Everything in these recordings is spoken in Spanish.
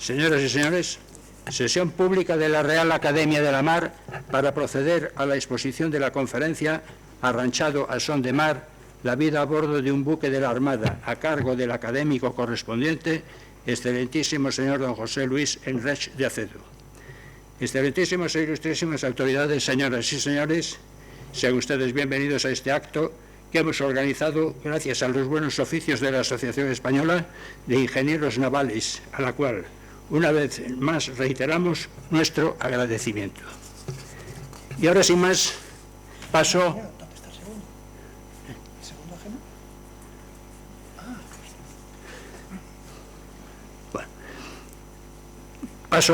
Señoras y señores, sesión pública de la Real Academia de la Mar para proceder a la exposición de la conferencia Arranchado a son de mar, la vida a bordo de un buque de la Armada, a cargo del académico correspondiente, excelentísimo señor don José Luis Enrech de Acedo. Excelentísimas e ilustrísimas autoridades, señoras y señores, sean ustedes bienvenidos a este acto que hemos organizado gracias a los buenos oficios de la Asociación Española de Ingenieros Navales, a la cual una vez más reiteramos nuestro agradecimiento. Y ahora, sin más, paso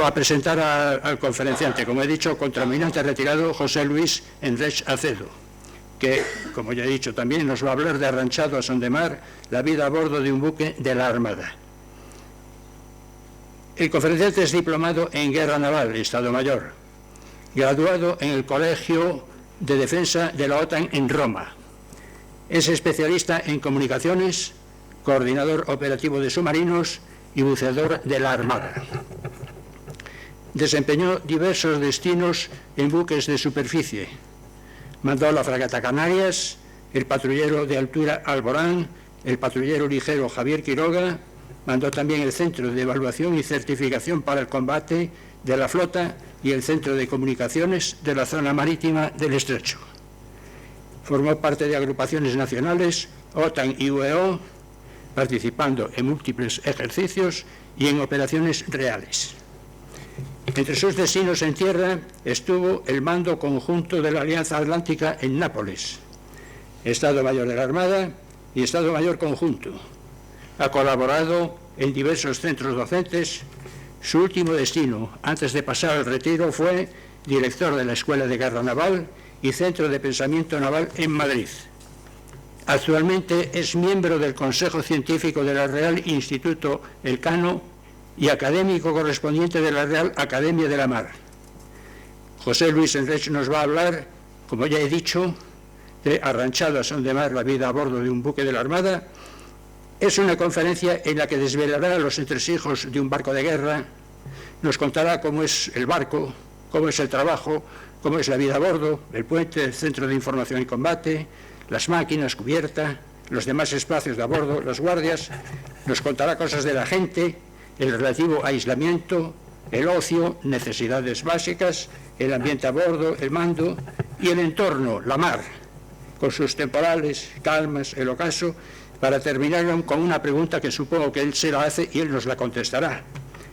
a presentar al conferenciante, como he dicho, contraalmirante retirado José Luis Enrech Acedo, que, como ya he dicho, también nos va a hablar de Arranchado a son de mar, la vida a bordo de un buque de la Armada. El conferenciante es diplomado en Guerra Naval, Estado Mayor, graduado en el Colegio de Defensa de la OTAN en Roma. Es especialista en comunicaciones, coordinador operativo de submarinos y buceador de la Armada. Desempeñó diversos destinos en buques de superficie. Mandó la fragata Canarias, el patrullero de altura Alborán, el patrullero ligero Javier Quiroga. Mandó también el Centro de Evaluación y Certificación para el Combate de la Flota y el Centro de Comunicaciones de la Zona Marítima del Estrecho. Formó parte de agrupaciones nacionales, OTAN y UEO, participando en múltiples ejercicios y en operaciones reales. Entre sus destinos en tierra estuvo el mando conjunto de la Alianza Atlántica en Nápoles, Estado Mayor de la Armada y Estado Mayor Conjunto. Ha colaborado en diversos centros docentes. Su último destino, antes de pasar al retiro, fue director de la Escuela de Guerra Naval y Centro de Pensamiento Naval en Madrid. Actualmente es miembro del Consejo Científico de la Real Instituto Elcano y académico correspondiente de la Real Academia de la Mar. José Luis Enrech nos va a hablar, como ya he dicho, de Arranchado a son de mar, la vida a bordo de un buque de la Armada. Es una conferencia en la que desvelará los entresijos de un barco de guerra, nos contará cómo es el barco, cómo es el trabajo, cómo es la vida a bordo, el puente, el centro de información y combate, las máquinas, cubierta, los demás espacios de a bordo, las guardias. Nos contará cosas de la gente, el relativo aislamiento, el ocio, necesidades básicas, el ambiente a bordo, el mando y el entorno, la mar, con sus temporales, calmas, el ocaso, para terminar con una pregunta que supongo que él se la hace y él nos la contestará.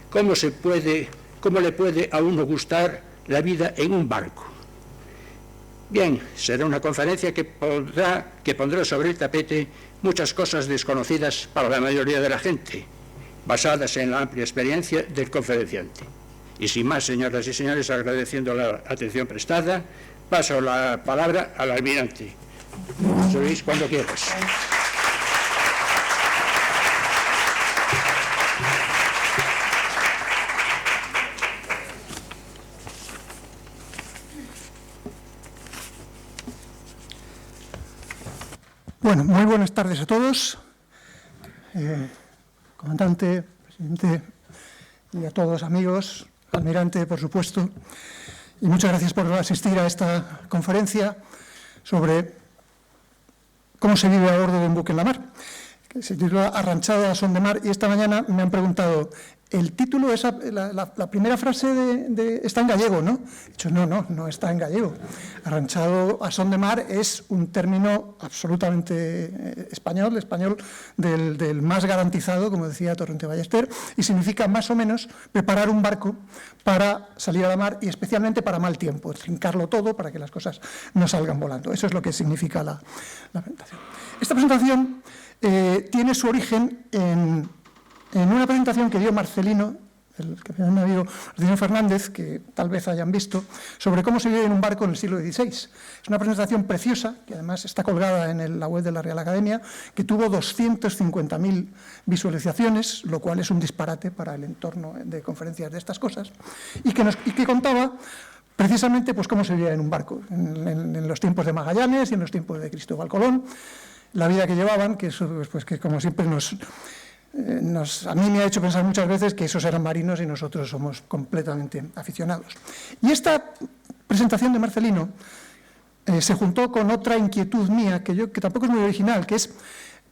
¿Cómo le puede a uno gustar la vida en un barco? Bien, será una conferencia que pondrá sobre el tapete muchas cosas desconocidas para la mayoría de la gente, basadas en la amplia experiencia del conferenciante. Y sin más, señoras y señores, agradeciendo la atención prestada, paso la palabra al almirante. José Luis, cuando quieras. Bueno, muy buenas tardes a todos. Comandante, presidente y a todos amigos, almirante, por supuesto, y muchas gracias por asistir a esta conferencia sobre cómo se vive a bordo de un buque en la mar, que se titula Arranchado a son de mar, y esta mañana me han preguntado, el título, la primera frase está en gallego, ¿no? He dicho, no está en gallego. Arranchado a son de mar es un término absolutamente español del más garantizado, como decía Torrente Ballester, y significa más o menos preparar un barco para salir a la mar y especialmente para mal tiempo, trincarlo todo para que las cosas no salgan volando. Eso es lo que significa la presentación. Esta presentación tiene su origen en una presentación que dio Marcelino, el capitán navío Marcelino Fernández, que tal vez hayan visto, sobre cómo se vive en un barco en el siglo XVI. Es una presentación preciosa, que además está colgada en la web de la Real Academia, que tuvo 250.000 visualizaciones, lo cual es un disparate para el entorno de conferencias de estas cosas, y que contaba precisamente pues, cómo se vivía en un barco, en los tiempos de Magallanes y en los tiempos de Cristóbal Colón, la vida que llevaban, que como siempre nos a mí me ha hecho pensar muchas veces que esos eran marinos y nosotros somos completamente aficionados. Y esta presentación de Marcelino se juntó con otra inquietud mía, que tampoco es muy original, que es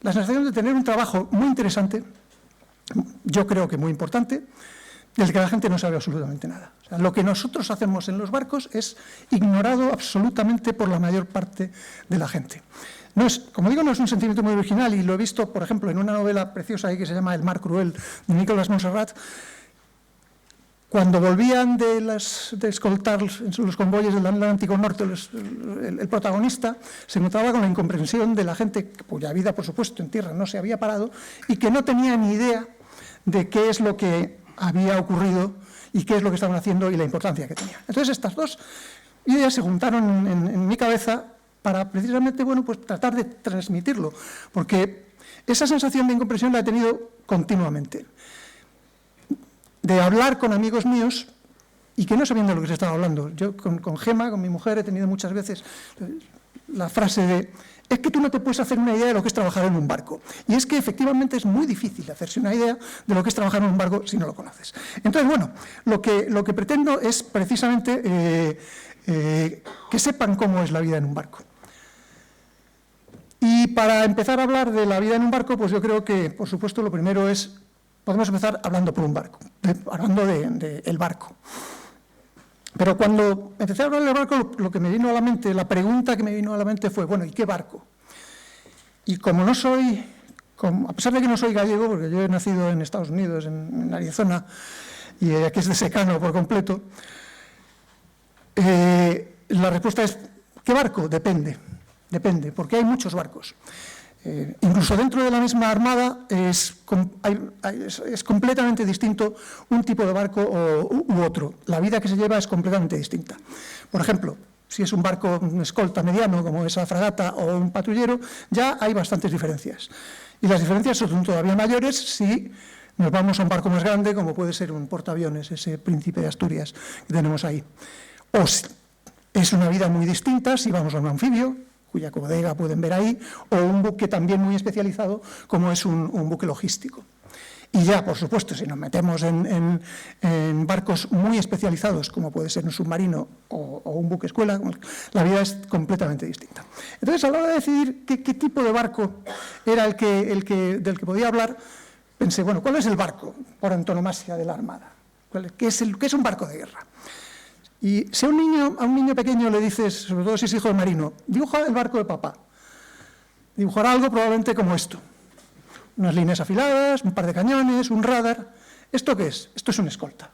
la sensación de tener un trabajo muy interesante, yo creo que muy importante, del que la gente no sabe absolutamente nada. O sea, lo que nosotros hacemos en los barcos es ignorado absolutamente por la mayor parte de la gente. No es, como digo, no es un sentimiento muy original, y lo he visto, por ejemplo, en una novela preciosa ahí que se llama El mar cruel, de Nicolas Montserrat. Cuando volvían de escoltar los convoyes del Atlántico Norte, el protagonista se encontraba con la incomprensión de la gente cuya vida, por supuesto, en tierra no se había parado y que no tenía ni idea de qué es lo que había ocurrido y qué es lo que estaban haciendo y la importancia que tenía. Entonces, estas dos ideas se juntaron en mi cabeza para precisamente, bueno, pues tratar de transmitirlo, porque esa sensación de incomprensión la he tenido continuamente. De hablar con amigos míos y que no sabían de lo que se estaba hablando. Yo con Gema, con mi mujer, he tenido muchas veces la frase de: es que tú no te puedes hacer una idea de lo que es trabajar en un barco. Y es que efectivamente es muy difícil hacerse una idea de lo que es trabajar en un barco si no lo conoces. Entonces, bueno, lo que pretendo es precisamente que sepan cómo es la vida en un barco. Y para empezar a hablar de la vida en un barco, pues yo creo que, por supuesto, lo primero es, podemos empezar hablando por un barco, hablando del barco. Pero cuando empecé a hablar del barco, lo que me vino a la mente, la pregunta que me vino a la mente fue: bueno, ¿y qué barco? Y como no soy, a pesar de que no soy gallego, porque yo he nacido en Estados Unidos, en Arizona, y aquí es de secano por completo, la respuesta es: ¿qué barco? Depende, porque hay muchos barcos. Incluso dentro de la misma armada es completamente distinto un tipo de barco u otro. La vida que se lleva es completamente distinta. Por ejemplo, si es un barco, un escolta mediano, como esa fragata, o un patrullero, ya hay bastantes diferencias. Y las diferencias son todavía mayores si nos vamos a un barco más grande, como puede ser un portaaviones, ese Príncipe de Asturias que tenemos ahí. O es una vida muy distinta si vamos a un anfibio, cuya bodega pueden ver ahí, o un buque también muy especializado, como es un buque logístico. Y ya, por supuesto, si nos metemos en barcos muy especializados, como puede ser un submarino o un buque escuela, la vida es completamente distinta. Entonces, a la hora de decidir qué tipo de barco era del que podía hablar, pensé, bueno, ¿cuál es el barco por antonomasia de la Armada? ¿Qué es un barco de guerra? Y si a un niño pequeño le dices, sobre todo si es hijo de marino, dibuja el barco de papá, dibujará algo probablemente como esto: unas líneas afiladas, un par de cañones, un radar. ¿Esto qué es? Esto es una escolta,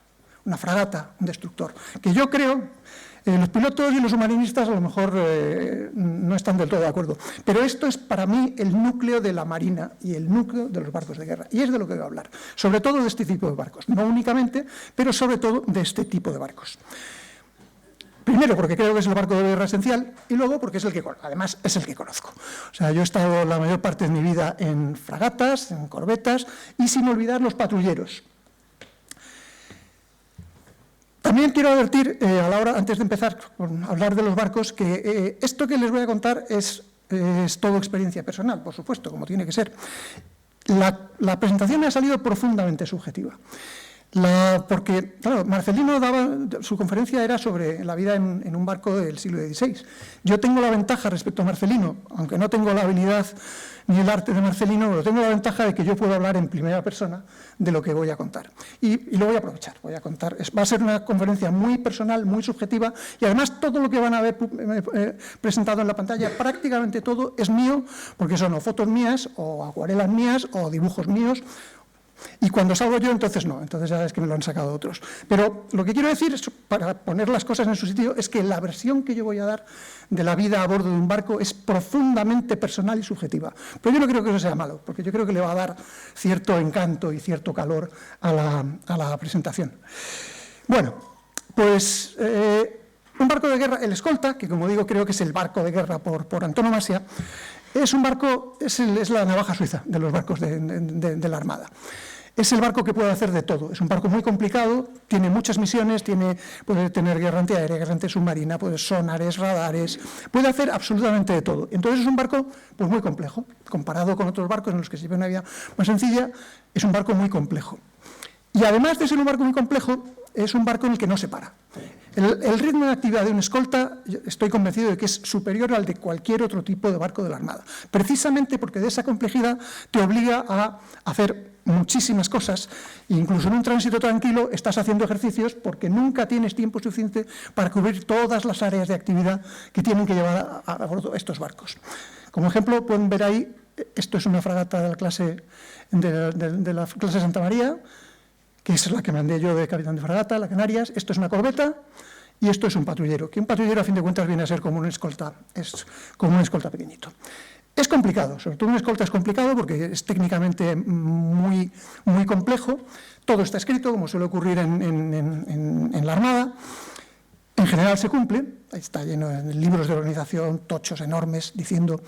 una fragata, un destructor, que yo creo, los pilotos y los submarinistas a lo mejor no están del todo de acuerdo, pero esto es para mí el núcleo de la marina y el núcleo de los barcos de guerra, y es de lo que voy a hablar, sobre todo de este tipo de barcos, no únicamente, pero sobre todo de este tipo de barcos. Primero, porque creo que es el barco de guerra esencial, y luego porque además es el que conozco. O sea, yo he estado la mayor parte de mi vida en fragatas, en corbetas, y sin olvidar los patrulleros. También quiero advertir, antes de empezar a hablar de los barcos, que esto que les voy a contar es todo experiencia personal, por supuesto, como tiene que ser. La presentación me ha salido profundamente subjetiva. Porque, claro, Marcelino su conferencia era sobre la vida en un barco del siglo XVI. Yo tengo la ventaja respecto a Marcelino, aunque no tengo la habilidad ni el arte de Marcelino, pero tengo la ventaja de que yo puedo hablar en primera persona de lo que voy a contar. Y lo voy a aprovechar, voy a contar. Va a ser una conferencia muy personal, muy subjetiva, y además todo lo que van a ver presentado en la pantalla, prácticamente todo es mío, porque son o fotos mías, o acuarelas mías, o dibujos míos. Y cuando salgo yo, entonces no, entonces ya es que me lo han sacado otros. Pero lo que quiero decir, para poner las cosas en su sitio, es que la versión que yo voy a dar de la vida a bordo de un barco es profundamente personal y subjetiva. Pero yo no creo que eso sea malo, porque yo creo que le va a dar cierto encanto y cierto calor a la presentación. Bueno, pues un barco de guerra, el escolta, que como digo creo que es el barco de guerra por antonomasia, es un barco, es la navaja suiza de los barcos de la Armada. es el barco que puede hacer de todo. Es un barco muy complicado, tiene muchas misiones, puede tener guerra antiaérea, guerra antisubmarina, puede sonares, radares, puede hacer absolutamente de todo. Entonces es un barco pues, muy complejo. Comparado con otros barcos en los que se lleva una vida más sencilla, es un barco muy complejo. Y además de ser un barco muy complejo, es un barco en el que no se para. El ritmo de actividad de un escolta, estoy convencido de que es superior al de cualquier otro tipo de barco de la Armada, precisamente porque de esa complejidad te obliga a hacer muchísimas cosas, incluso en un tránsito tranquilo estás haciendo ejercicios porque nunca tienes tiempo suficiente para cubrir todas las áreas de actividad que tienen que llevar a bordo estos barcos. Como ejemplo, pueden ver ahí, esto es una fragata de la clase Santa María, que es la que mandé yo de capitán de fragata, la Canarias. Esto es una corbeta y esto es un patrullero, que un patrullero a fin de cuentas viene a ser como un escolta, es como un escolta pequeñito. Es complicado, sobre todo un escolta es complicado porque es técnicamente muy, muy complejo. Todo está escrito, como suele ocurrir en la Armada. En general se cumple, está lleno de libros de organización, tochos enormes, diciendo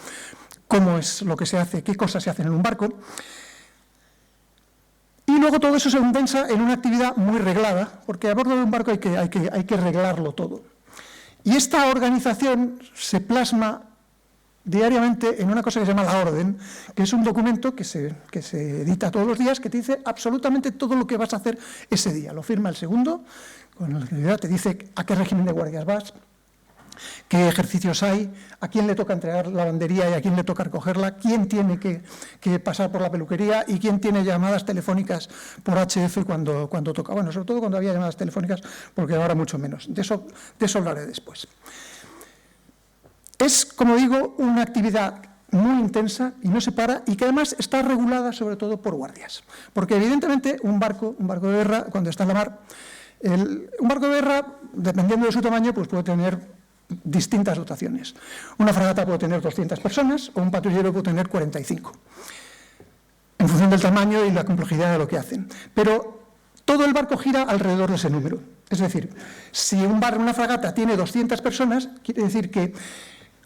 cómo es lo que se hace, qué cosas se hacen en un barco. Y luego todo eso se condensa en una actividad muy reglada, porque a bordo de un barco hay que reglarlo todo. Y esta organización se plasma diariamente en una cosa que se llama la orden, que es un documento que se edita todos los días, que te dice absolutamente todo lo que vas a hacer ese día. Lo firma el segundo, con la actividad te dice a qué régimen de guardias vas, qué ejercicios hay, a quién le toca entregar la lavandería y a quién le toca recogerla, quién tiene que pasar por la peluquería y quién tiene llamadas telefónicas por HF cuando toca. Bueno, sobre todo cuando había llamadas telefónicas, porque ahora mucho menos. De eso hablaré después. Es, como digo, una actividad muy intensa y no se para, y que además está regulada sobre todo por guardias. Porque evidentemente un barco de guerra, cuando está en la mar, un barco de guerra, dependiendo de su tamaño, pues puede tener distintas dotaciones. Una fragata puede tener 200 personas o un patrullero puede tener 45, en función del tamaño y la complejidad de lo que hacen. Pero todo el barco gira alrededor de ese número. Es decir, si una fragata tiene 200 personas, quiere decir que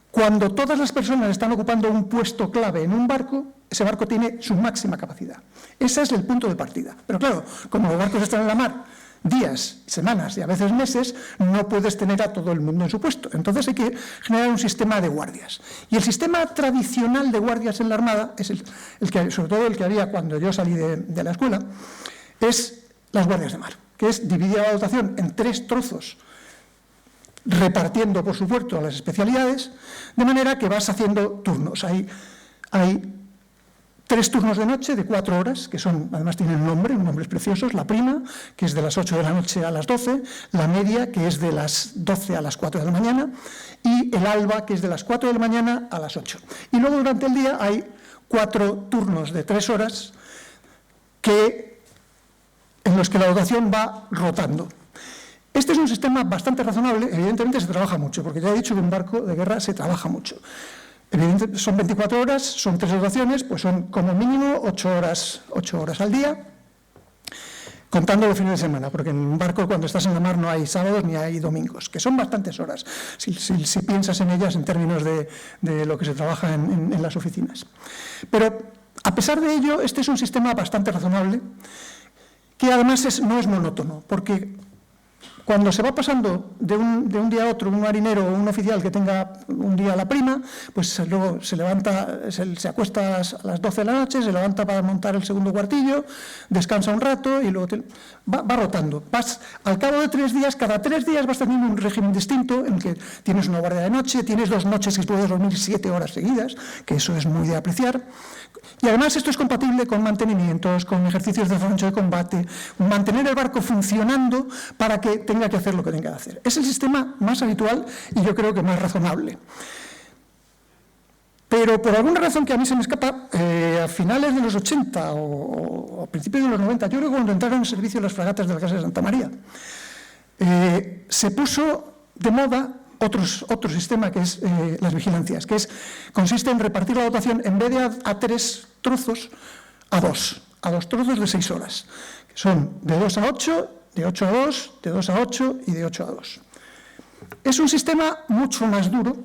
cuando todas las personas están ocupando un puesto clave en un barco, ese barco tiene su máxima capacidad. Ese es el punto de partida. Pero claro, como los barcos están en la mar días, semanas y a veces meses, no puedes tener a todo el mundo en su puesto. Entonces hay que generar un sistema de guardias. Y el sistema tradicional de guardias en la Armada, es sobre todo el que había cuando yo salí de la escuela, es las guardias de mar, que es dividir la dotación en 3 trozos, repartiendo, por supuesto, las especialidades, de manera que vas haciendo turnos. Hay 3 turnos de noche de 4 horas, que además tienen unos nombres preciosos: la prima, que es de las 8 de la noche a las 12, la media, que es de las 12 a las 4 de la mañana, y el alba, que es de las 4 de la mañana a las 8. Y luego durante el día hay 4 turnos de 3 horas en los que la dotación va rotando. Este es un sistema bastante razonable. Evidentemente se trabaja mucho, porque ya he dicho que un barco de guerra se trabaja mucho. Evidentemente son 24 horas, son 3 dotaciones, pues son como mínimo 8 horas al día, contando los fines de semana, porque en un barco cuando estás en la mar no hay sábados ni hay domingos, que son bastantes horas, si piensas en ellas en términos de lo que se trabaja en las oficinas. Pero a pesar de ello, este es un sistema bastante razonable, que además no es monótono, porque cuando se va pasando de un día a otro, un marinero o un oficial que tenga un día la prima, pues luego se levanta, se acuesta a las 12 de la noche, se levanta para montar el segundo cuartillo, descansa un rato y luego va rotando. Al cabo de 3 días, cada 3 días vas teniendo un régimen distinto en que tienes una guardia de noche, tienes 2 noches que puedes dormir 7 horas seguidas, que eso es muy de apreciar. Y además esto es compatible con mantenimientos, con ejercicios de rancho de combate, mantener el barco funcionando para que tenga que hacer lo que tenga que hacer. Es el sistema más habitual y yo creo que más razonable. Pero por alguna razón que a mí se me escapa, a finales de los 80 o a principios de los 90, yo creo que cuando entraron en servicio las fragatas de la Casa de Santa María, se puso de moda otro sistema, que es las vigilancias, que consiste en repartir la dotación, en vez de a 3 trozos, a 2 trozos de 6 horas, que son de 2 a 8, de 8 a 2, de 2 a 8 y de 8 a 2. Es un sistema mucho más duro,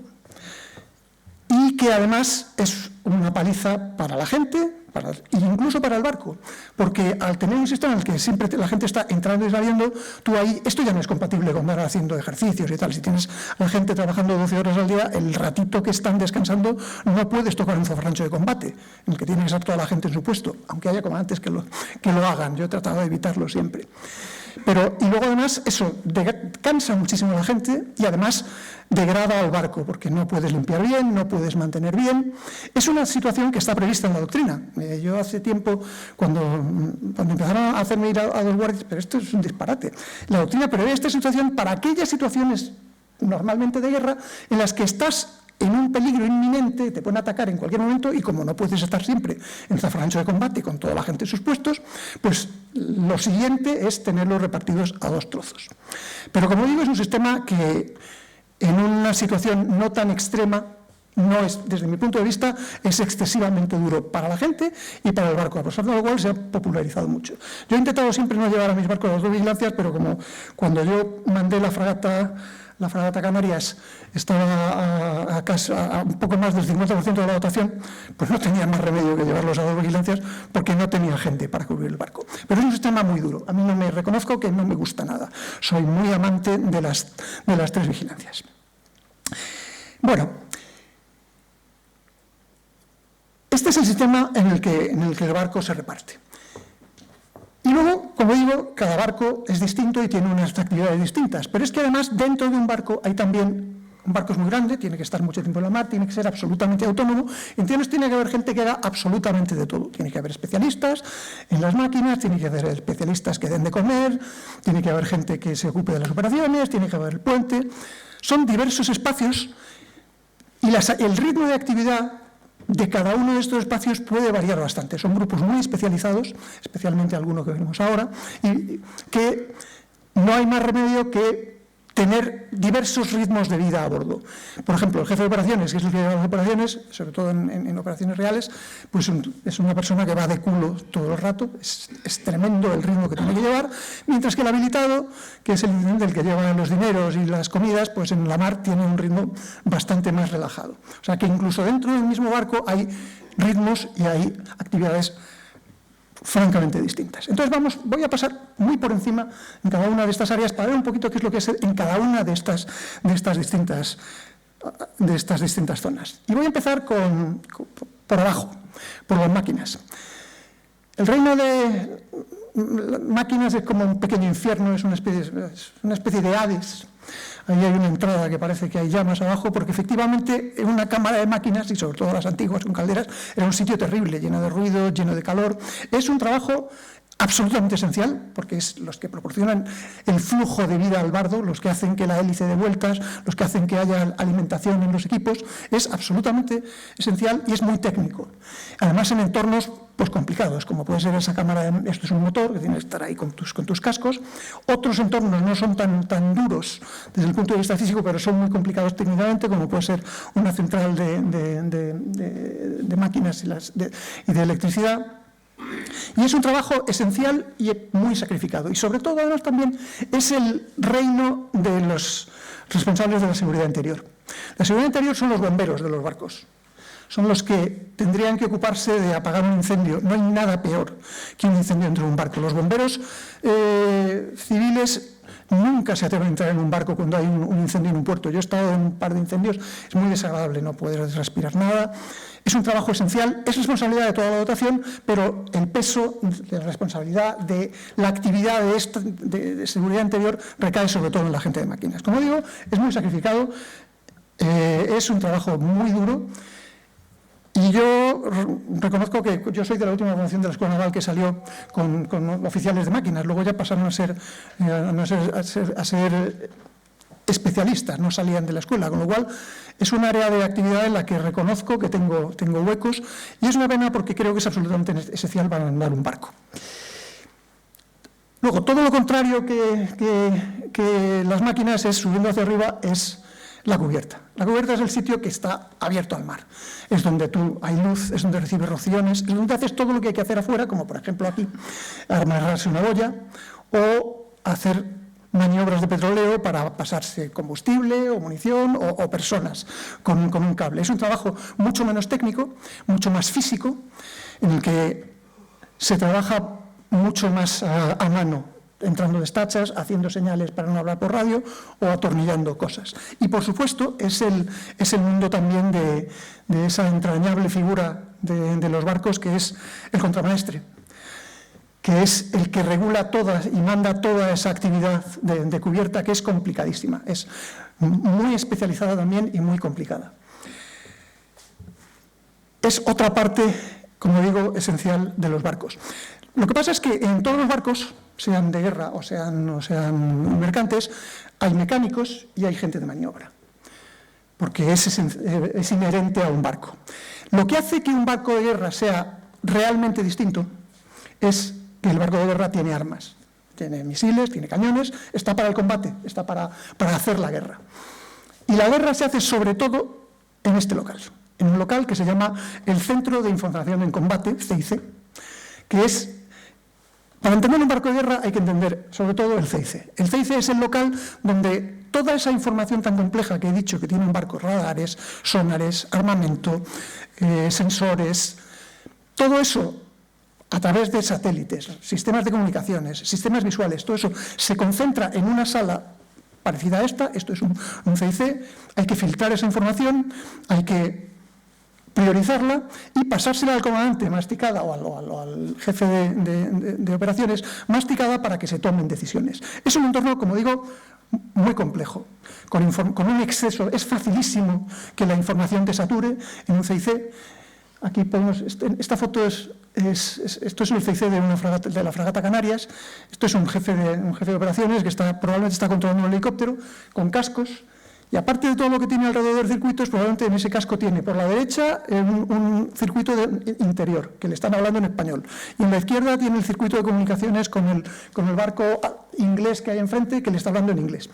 y que además es una paliza para la gente, incluso para el barco, porque al tener un sistema en el que siempre la gente está entrando y saliendo, tú ahí, esto ya no es compatible con andar haciendo ejercicios y tal. Si tienes a la gente trabajando 12 horas al día, el ratito que están descansando no puedes tocar un zafarrancho de combate, en el que tiene que estar toda la gente en su puesto, aunque haya comandantes que lo hagan. Yo he tratado de evitarlo siempre. Y luego además eso cansa muchísimo a la gente y además degrada al barco, porque no puedes limpiar bien, no puedes mantener bien. Es una situación que está prevista en la doctrina. Yo hace tiempo, cuando empezaron a hacerme ir a los guardias, pero esto es un disparate. La doctrina prevé esta situación para aquellas situaciones normalmente de guerra en las que estás en un peligro inminente, te pueden atacar en cualquier momento y como no puedes estar siempre en zafarrancho de combate con toda la gente en sus puestos, pues lo siguiente es tenerlos repartidos a 2 trozos. Pero como digo, es un sistema que en una situación no tan extrema, no es, desde mi punto de vista, es excesivamente duro para la gente y para el barco, a pesar de lo cual se ha popularizado mucho. Yo he intentado siempre no llevar a mis barcos las 2 vigilancias, pero como cuando yo mandé la fragata Canarias estaba a un poco más del 50% de la dotación, pues no tenía más remedio que llevarlos a 2 vigilancias porque no tenía gente para cubrir el barco. Pero es un sistema muy duro. A mí no me reconozco que no me gusta nada. Soy muy amante de las 3 vigilancias. Bueno, este es el sistema en el que el barco se reparte. Y luego, como digo, cada barco es distinto y tiene unas actividades distintas. Pero es que además, dentro de un barco hay también... Un barco es muy grande, tiene que estar mucho tiempo en la mar, tiene que ser absolutamente autónomo. Entonces tiene que haber gente que haga absolutamente de todo. Tiene que haber especialistas en las máquinas, tiene que haber especialistas que den de comer, tiene que haber gente que se ocupe de las operaciones, tiene que haber el puente. Son diversos espacios y el ritmo de actividad de cada uno de estos espacios puede variar bastante. Son grupos muy especializados, especialmente alguno que vemos ahora, y que no hay más remedio que tener diversos ritmos de vida a bordo. Por ejemplo, el jefe de operaciones, que es el que lleva las operaciones, sobre todo en operaciones reales, pues es una persona que va de culo todo el rato, es tremendo el ritmo que tiene que llevar, mientras que el habilitado, que es el que lleva los dineros y las comidas, pues en la mar tiene un ritmo bastante más relajado. O sea que incluso dentro del mismo barco hay ritmos y hay actividades francamente distintas. Entonces voy a pasar muy por encima en cada una de estas áreas para ver un poquito qué es lo que es en cada una de estas distintas zonas. Y voy a empezar por abajo, por las máquinas. El reino de máquinas es como un pequeño infierno, es una especie de Hades. Ahí hay una entrada que parece que hay llamas abajo, porque efectivamente en una cámara de máquinas, y sobre todo las antiguas con calderas, era un sitio terrible, lleno de ruido, lleno de calor. Es un trabajo absolutamente esencial, porque es los que proporcionan el flujo de vida al bardo, los que hacen que la hélice dé vueltas, los que hacen que haya alimentación en los equipos. Es absolutamente esencial y es muy técnico. Además, en entornos pues complicados, como puede ser esa cámara, esto es un motor que tiene que estar ahí con tus cascos. Otros entornos no son tan duros desde el punto de vista físico, pero son muy complicados técnicamente, como puede ser una central de máquinas y de electricidad. Y es un trabajo esencial y muy sacrificado. Y sobre todo, además, también es el reino de los responsables de la seguridad interior. La seguridad interior son los bomberos de los barcos. Son los que tendrían que ocuparse de apagar un incendio. No hay nada peor que un incendio dentro de un barco. Los bomberos civiles nunca se atreven a entrar en un barco cuando hay un incendio en un puerto. Yo he estado en un par de incendios, es muy desagradable, no puedes respirar nada. Es un trabajo esencial, es responsabilidad de toda la dotación, pero el peso de la responsabilidad de la actividad de seguridad interior recae sobre todo en la gente de máquinas. Como digo, es muy sacrificado, es un trabajo muy duro. Y yo reconozco que yo soy de la última promoción de la Escuela Naval que salió con oficiales de máquinas, luego ya pasaron a ser especialistas, no salían de la escuela, con lo cual es un área de actividad en la que reconozco que tengo huecos y es una pena porque creo que es absolutamente esencial para andar un barco. Luego, todo lo contrario que las máquinas es subiendo hacia arriba es la cubierta. La cubierta es el sitio que está abierto al mar. Es donde hay luz, es donde recibes raciones, es donde haces todo lo que hay que hacer afuera, como por ejemplo aquí, amarrarse una boya o hacer maniobras de petróleo para pasarse combustible o munición o personas con un cable. Es un trabajo mucho menos técnico, mucho más físico, en el que se trabaja mucho más a mano, entrando destachas, haciendo señales para no hablar por radio o atornillando cosas. Y, por supuesto, es el mundo también de esa entrañable figura de los barcos, que es el contramaestre, que es el que regula toda y manda toda esa actividad de cubierta, que es complicadísima. Es muy especializada también y muy complicada. Es otra parte, como digo, esencial de los barcos. Lo que pasa es que en todos los barcos, sean de guerra o sean mercantes, hay mecánicos y hay gente de maniobra, porque es inherente a un barco. Lo que hace que un barco de guerra sea realmente distinto es que el barco de guerra tiene armas, tiene misiles, tiene cañones, está para el combate, está para hacer la guerra. Y la guerra se hace sobre todo en este local, en un local que se llama el Centro de Información en Combate, CIC, que es, para entender un barco de guerra hay que entender sobre todo el CIC. El CIC es el local donde toda esa información tan compleja que he dicho que tiene un barco, radares, sonares, armamento, sensores, todo eso a través de satélites, sistemas de comunicaciones, sistemas visuales, todo eso se concentra en una sala parecida a esta. Esto es un CIC, hay que filtrar esa información, hay que priorizarla y pasársela al comandante masticada o al jefe de operaciones masticada para que se tomen decisiones. Es un entorno, como digo, muy complejo, con un exceso. Es facilísimo que la información te sature en un CIC. Aquí podemos, esta foto esto es el CIC de la fragata Canarias. Esto es un jefe de operaciones que probablemente está controlando un helicóptero con cascos. Y aparte de todo lo que tiene alrededor de circuitos, probablemente en ese casco tiene por la derecha un circuito interior, que le están hablando en español. Y en la izquierda tiene el circuito de comunicaciones con el barco inglés que hay enfrente, que le está hablando en inglés.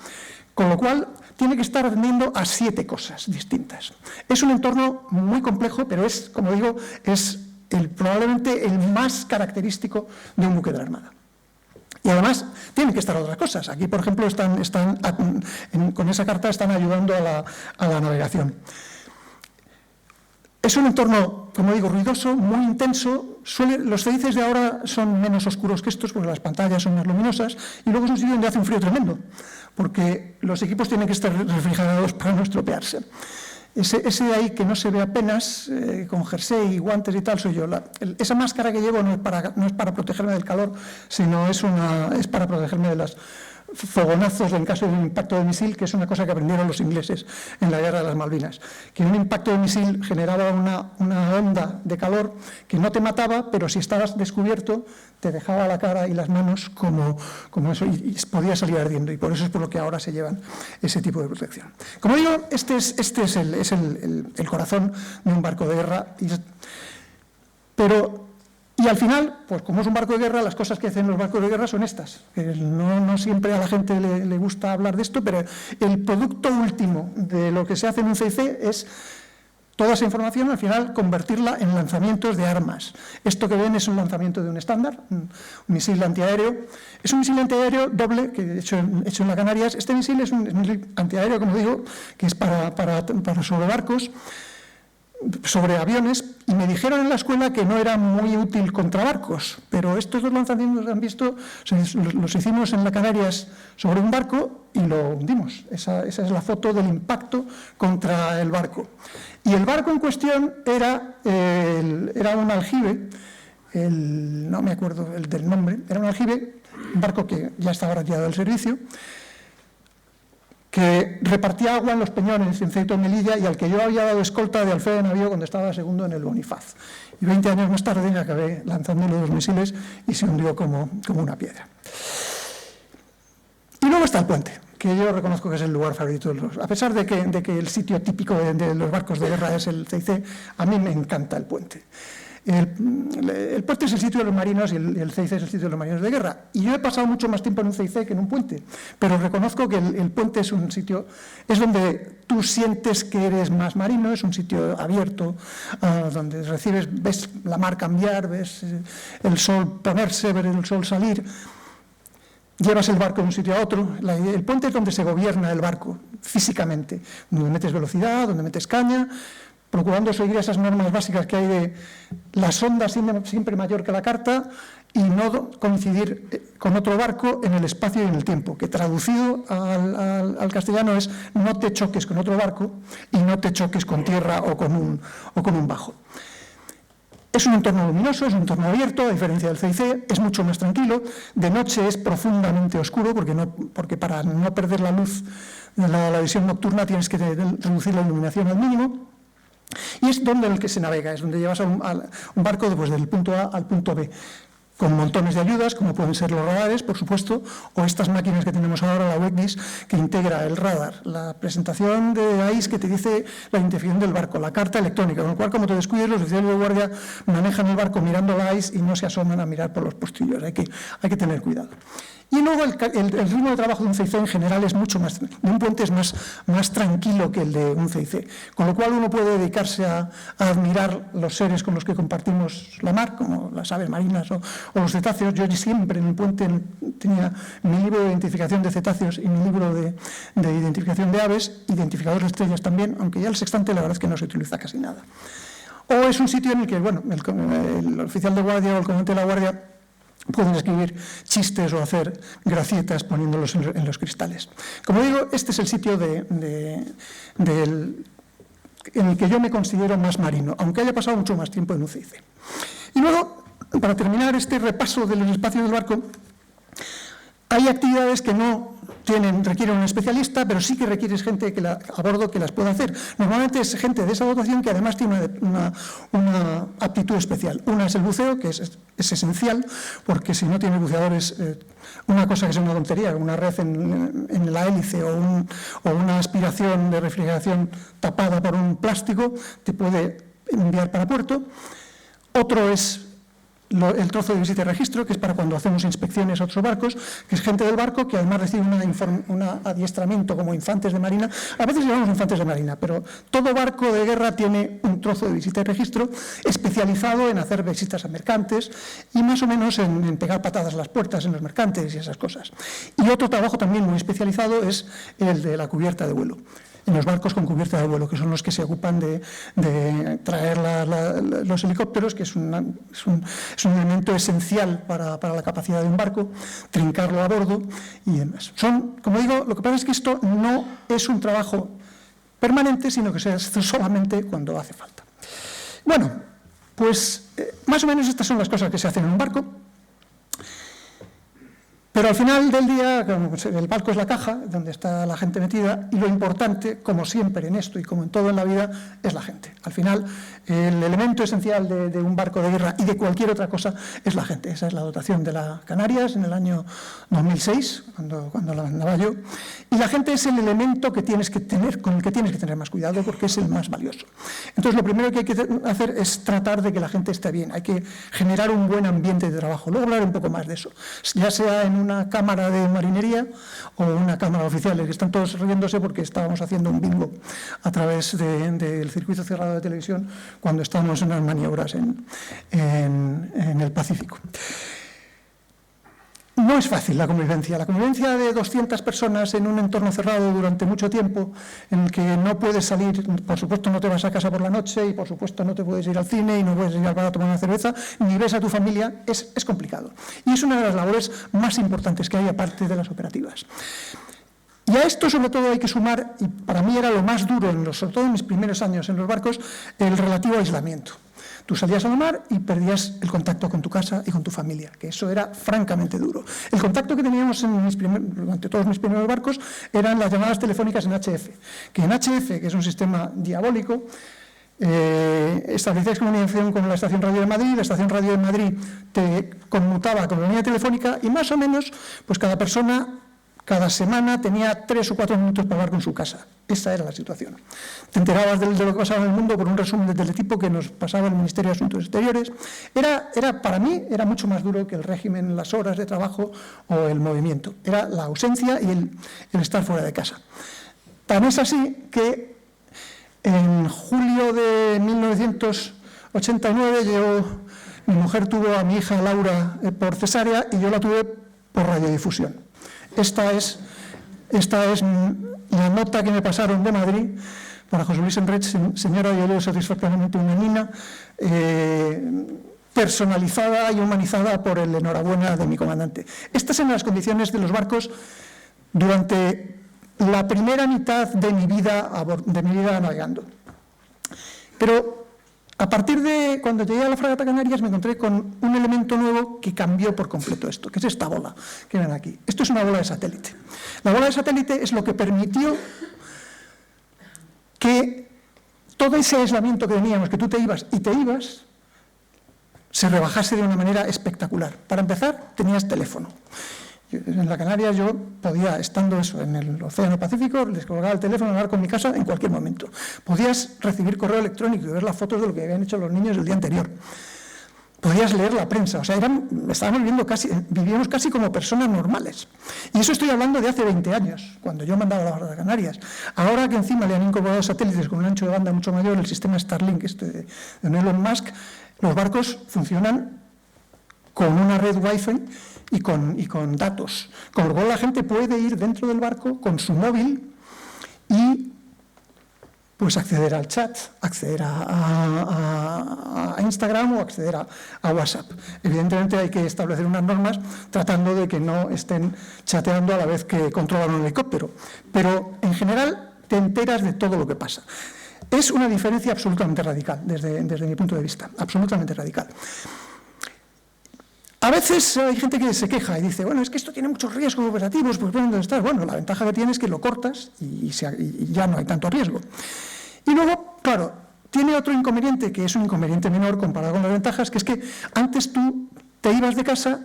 Con lo cual, tiene que estar atendiendo a 7 cosas distintas. Es un entorno muy complejo, pero es, como digo, es probablemente el más característico de un buque de la Armada. Y además, tienen que estar otras cosas. Aquí, por ejemplo, con esa carta están ayudando a la navegación. Es un entorno, como digo, ruidoso, muy intenso. Los CICs de ahora son menos oscuros que estos, porque las pantallas son más luminosas, y luego es un sitio donde hace un frío tremendo, porque los equipos tienen que estar refrigerados para no estropearse. Ese de ahí que no se ve apenas, con jersey y guantes y tal, soy yo. Esa máscara que llevo no es para protegerme del calor, sino es para protegerme de los fogonazos en caso de un impacto de misil, que es una cosa que aprendieron los ingleses en la guerra de las Malvinas, que un impacto de misil generaba una onda de calor que no te mataba, pero si estabas descubierto te dejaba la cara y las manos como eso, y podía salir ardiendo, y por eso es por lo que ahora se llevan ese tipo de protección. Como digo, este es el corazón de un barco de guerra, y al final, pues como es un barco de guerra, las cosas que hacen los barcos de guerra son estas. No siempre a la gente le gusta hablar de esto, pero el producto último de lo que se hace en un CIC es toda esa información, al final, convertirla en lanzamientos de armas. Esto que ven es un lanzamiento de un estándar, un misil antiaéreo. Es un misil antiaéreo doble, que hecho en las Canarias. Este misil es un misil antiaéreo, como digo, que es para sobre barcos, sobre aviones, y me dijeron en la escuela que no era muy útil contra barcos, pero estos dos lanzamientos que han visto los hicimos en las Canarias sobre un barco y lo hundimos. Esa es la foto del impacto contra el barco. Y el barco en cuestión era un aljibe, no me acuerdo del nombre, era un aljibe, un barco que ya estaba retirado del servicio, que repartía agua en los peñones en Ceuta y Melilla, y al que yo había dado escolta de alférez de navío cuando estaba segundo en el Bonifaz. Y 20 años más tarde acabé lanzándole 2 misiles y se hundió como una piedra. Y luego está el puente, que yo reconozco que es el lugar favorito de a pesar de que el sitio típico de los barcos de guerra es el CIC, a mí me encanta el puente. El puente es el sitio de los marinos y el CIC es el sitio de los marinos de guerra. Y yo he pasado mucho más tiempo en un CIC que en un puente, pero reconozco que el puente es un sitio, es donde tú sientes que eres más marino, es un sitio abierto, donde ves la mar cambiar, ves el sol ponerse, ver el sol salir. llevas el barco de un sitio a otro. El puente es donde se gobierna el barco, físicamente, donde metes velocidad, donde metes caña, procurando seguir esas normas básicas que hay de la sonda siempre mayor que la carta y no coincidir con otro barco en el espacio y en el tiempo, que traducido al castellano es no te choques con otro barco y no te choques con tierra o con un bajo. Es un entorno luminoso, es un entorno abierto, a diferencia del CIC, es mucho más tranquilo. De noche es profundamente oscuro, porque para no perder la luz de la visión nocturna tienes que reducir la iluminación al mínimo. Y es donde en el que se navega, es donde llevas un barco pues, del punto A al punto B, con montones de ayudas, como pueden ser los radares, por supuesto, o estas máquinas que tenemos ahora, la WECDIS, que integra el radar, la presentación de AIS que te dice la identificación del barco, la carta electrónica, con lo cual, como te descuides, los oficiales de guardia manejan el barco mirando la AIS y no se asoman a mirar por los postillos, hay que tener cuidado. Y luego el ritmo de trabajo de un CIC en general es mucho más, de un puente es más tranquilo que el de un CIC, con lo cual uno puede dedicarse a admirar los seres con los que compartimos la mar, como las aves marinas o los cetáceos. Yo siempre en el puente tenía mi libro de identificación de cetáceos y mi libro de identificación de aves, identificadores de estrellas también, aunque ya el sextante la verdad es que no se utiliza casi nada. O es un sitio en el que, bueno, el oficial de guardia o el comandante de la guardia pueden escribir chistes o hacer gracietas poniéndolos en los cristales. Como digo, este es el sitio en el que yo me considero más marino, aunque haya pasado mucho más tiempo en un CIC. Y luego, para terminar este repaso de los espacios del barco, hay actividades que no requieren un especialista, pero sí que requieres gente a bordo que las pueda hacer. Normalmente es gente de esa dotación que además tiene una aptitud especial. Una es el buceo, que es esencial, porque si no tienes buceadores, una cosa que es una tontería, una red en la hélice o una aspiración de refrigeración tapada por un plástico, te puede enviar para puerto. Otro es el trozo de visita y registro, que es para cuando hacemos inspecciones a otros barcos, que es gente del barco que además recibe un adiestramiento como infantes de marina. A veces llamamos infantes de marina, pero todo barco de guerra tiene un trozo de visita y registro especializado en hacer visitas a mercantes y más o menos en pegar patadas a las puertas en los mercantes y esas cosas. Y otro trabajo también muy especializado es el de la cubierta de vuelo, en los barcos con cubierta de vuelo, que son los que se ocupan de traer los helicópteros, que es un elemento esencial para la capacidad de un barco, trincarlo a bordo y demás. Como digo, lo que pasa es que esto no es un trabajo permanente, sino que se hace solamente cuando hace falta. Bueno, pues más o menos estas son las cosas que se hacen en un barco. Pero al final del día, el barco es la caja donde está la gente metida y lo importante, como siempre en esto y como en todo en la vida, es la gente. Al final, el elemento esencial de un barco de guerra y de cualquier otra cosa es la gente. Esa es la dotación de la Canarias en el año 2006, cuando la mandaba yo. Y la gente es el elemento que tienes que tener, con el que tienes que tener más cuidado porque es el más valioso. Entonces, lo primero que hay que hacer es tratar de que la gente esté bien. Hay que generar un buen ambiente de trabajo. Luego hablaré un poco más de eso. Ya sea en una cámara de marinería o una cámara de oficiales, que están todos riéndose porque estábamos haciendo un bingo a través del circuito cerrado de televisión cuando estábamos en las maniobras en el Pacífico. No es fácil la convivencia. La convivencia de 200 personas en un entorno cerrado durante mucho tiempo, en el que no puedes salir, por supuesto no te vas a casa por la noche y por supuesto no te puedes ir al cine y no puedes ir al bar a tomar una cerveza, ni ves a tu familia, es complicado. Y es una de las labores más importantes que hay aparte de las operativas. Y a esto sobre todo hay que sumar, y para mí era lo más duro, sobre todo en mis primeros años en los barcos, el relativo aislamiento. Tú salías a la mar y perdías el contacto con tu casa y con tu familia, que eso era francamente duro. El contacto que teníamos durante todos mis primeros barcos eran las llamadas telefónicas en HF, que en HF, que es un sistema diabólico, establecías comunicación con la estación radio de Madrid, la estación radio de Madrid te conmutaba con la línea telefónica y más o menos, pues cada persona cada semana tenía 3 o 4 minutos para hablar con su casa. Esa era la situación. Te enterabas de lo que pasaba en el mundo por un resumen de teletipo que nos pasaba el Ministerio de Asuntos Exteriores. Para mí era mucho más duro que el régimen, las horas de trabajo o el movimiento. Era la ausencia y el estar fuera de casa. Tan es así que en julio de 1989 mi mujer tuvo a mi hija Laura por cesárea y yo la tuve por radiodifusión. esta es la nota que me pasaron de Madrid para José Luis Enrech, señora, yo leo satisfactoriamente una niña, personalizada y humanizada por el enhorabuena de mi comandante. Estas eran las condiciones de los barcos durante la primera mitad de mi vida navegando. Pero a partir de cuando llegué a la fragata Canarias me encontré con un elemento nuevo que cambió por completo esto, que es esta bola que ven aquí. Esto es una bola de satélite. La bola de satélite es lo que permitió que todo ese aislamiento que teníamos, que tú te ibas y te ibas, se rebajase de una manera espectacular. Para empezar, tenías teléfono. En la Canarias yo podía, estando eso, en el Océano Pacífico, les colgaba el teléfono, hablar con mi casa en cualquier momento. Podías recibir correo electrónico y ver las fotos de lo que habían hecho los niños el día anterior. Podías leer la prensa, o sea, vivíamos casi como personas normales. Y eso estoy hablando de hace 20 años, cuando yo mandaba la fragata Canarias. Ahora que encima le han incorporado satélites con un ancho de banda mucho mayor, el sistema Starlink de Elon Musk, los barcos funcionan con una red Wi-Fi y con datos. Con lo cual la gente puede ir dentro del barco con su móvil y pues acceder al chat, acceder a Instagram o acceder a WhatsApp. Evidentemente hay que establecer unas normas tratando de que no estén chateando a la vez que controlan un helicóptero. Pero en general te enteras de todo lo que pasa. Es una diferencia absolutamente radical desde mi punto de vista, absolutamente radical. A veces hay gente que se queja y dice, bueno, es que esto tiene muchos riesgos operativos, pues ¿dónde estás? Bueno, la ventaja que tiene es que lo cortas y ya no hay tanto riesgo. Y luego, claro, tiene otro inconveniente, que es un inconveniente menor comparado con las ventajas, que es que antes tú te ibas de casa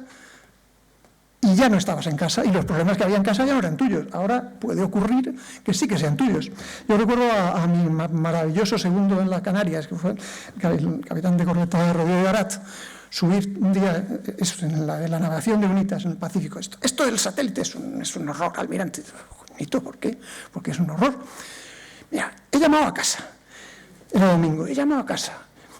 y ya no estabas en casa, y los problemas que había en casa ya no eran tuyos. Ahora puede ocurrir que sí que sean tuyos. Yo recuerdo a mi maravilloso segundo en las Canarias, que fue el capitán de corveta Rodríguez Arat, subir un día en la navegación de UNITAS en el Pacífico. Esto del satélite es un horror, almirante. ¿Por qué? Porque es un horror. Mira, he llamado a casa, era domingo, he llamado a casa.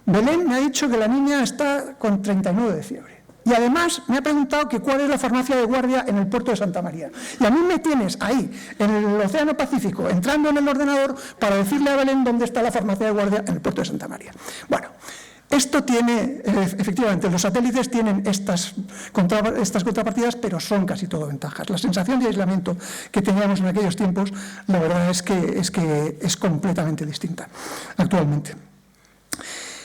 Belén me ha dicho que la niña está con 39 de fiebre. Y además me ha preguntado que cuál es la farmacia de guardia en el puerto de Santa María. Y a mí me tienes ahí, en el Océano Pacífico, entrando en el ordenador para decirle a Belén dónde está la farmacia de guardia en el puerto de Santa María. Bueno, esto tiene, efectivamente, los satélites tienen estas contrapartidas, pero son casi todo ventajas. La sensación de aislamiento que teníamos en aquellos tiempos, la verdad es que es completamente distinta actualmente.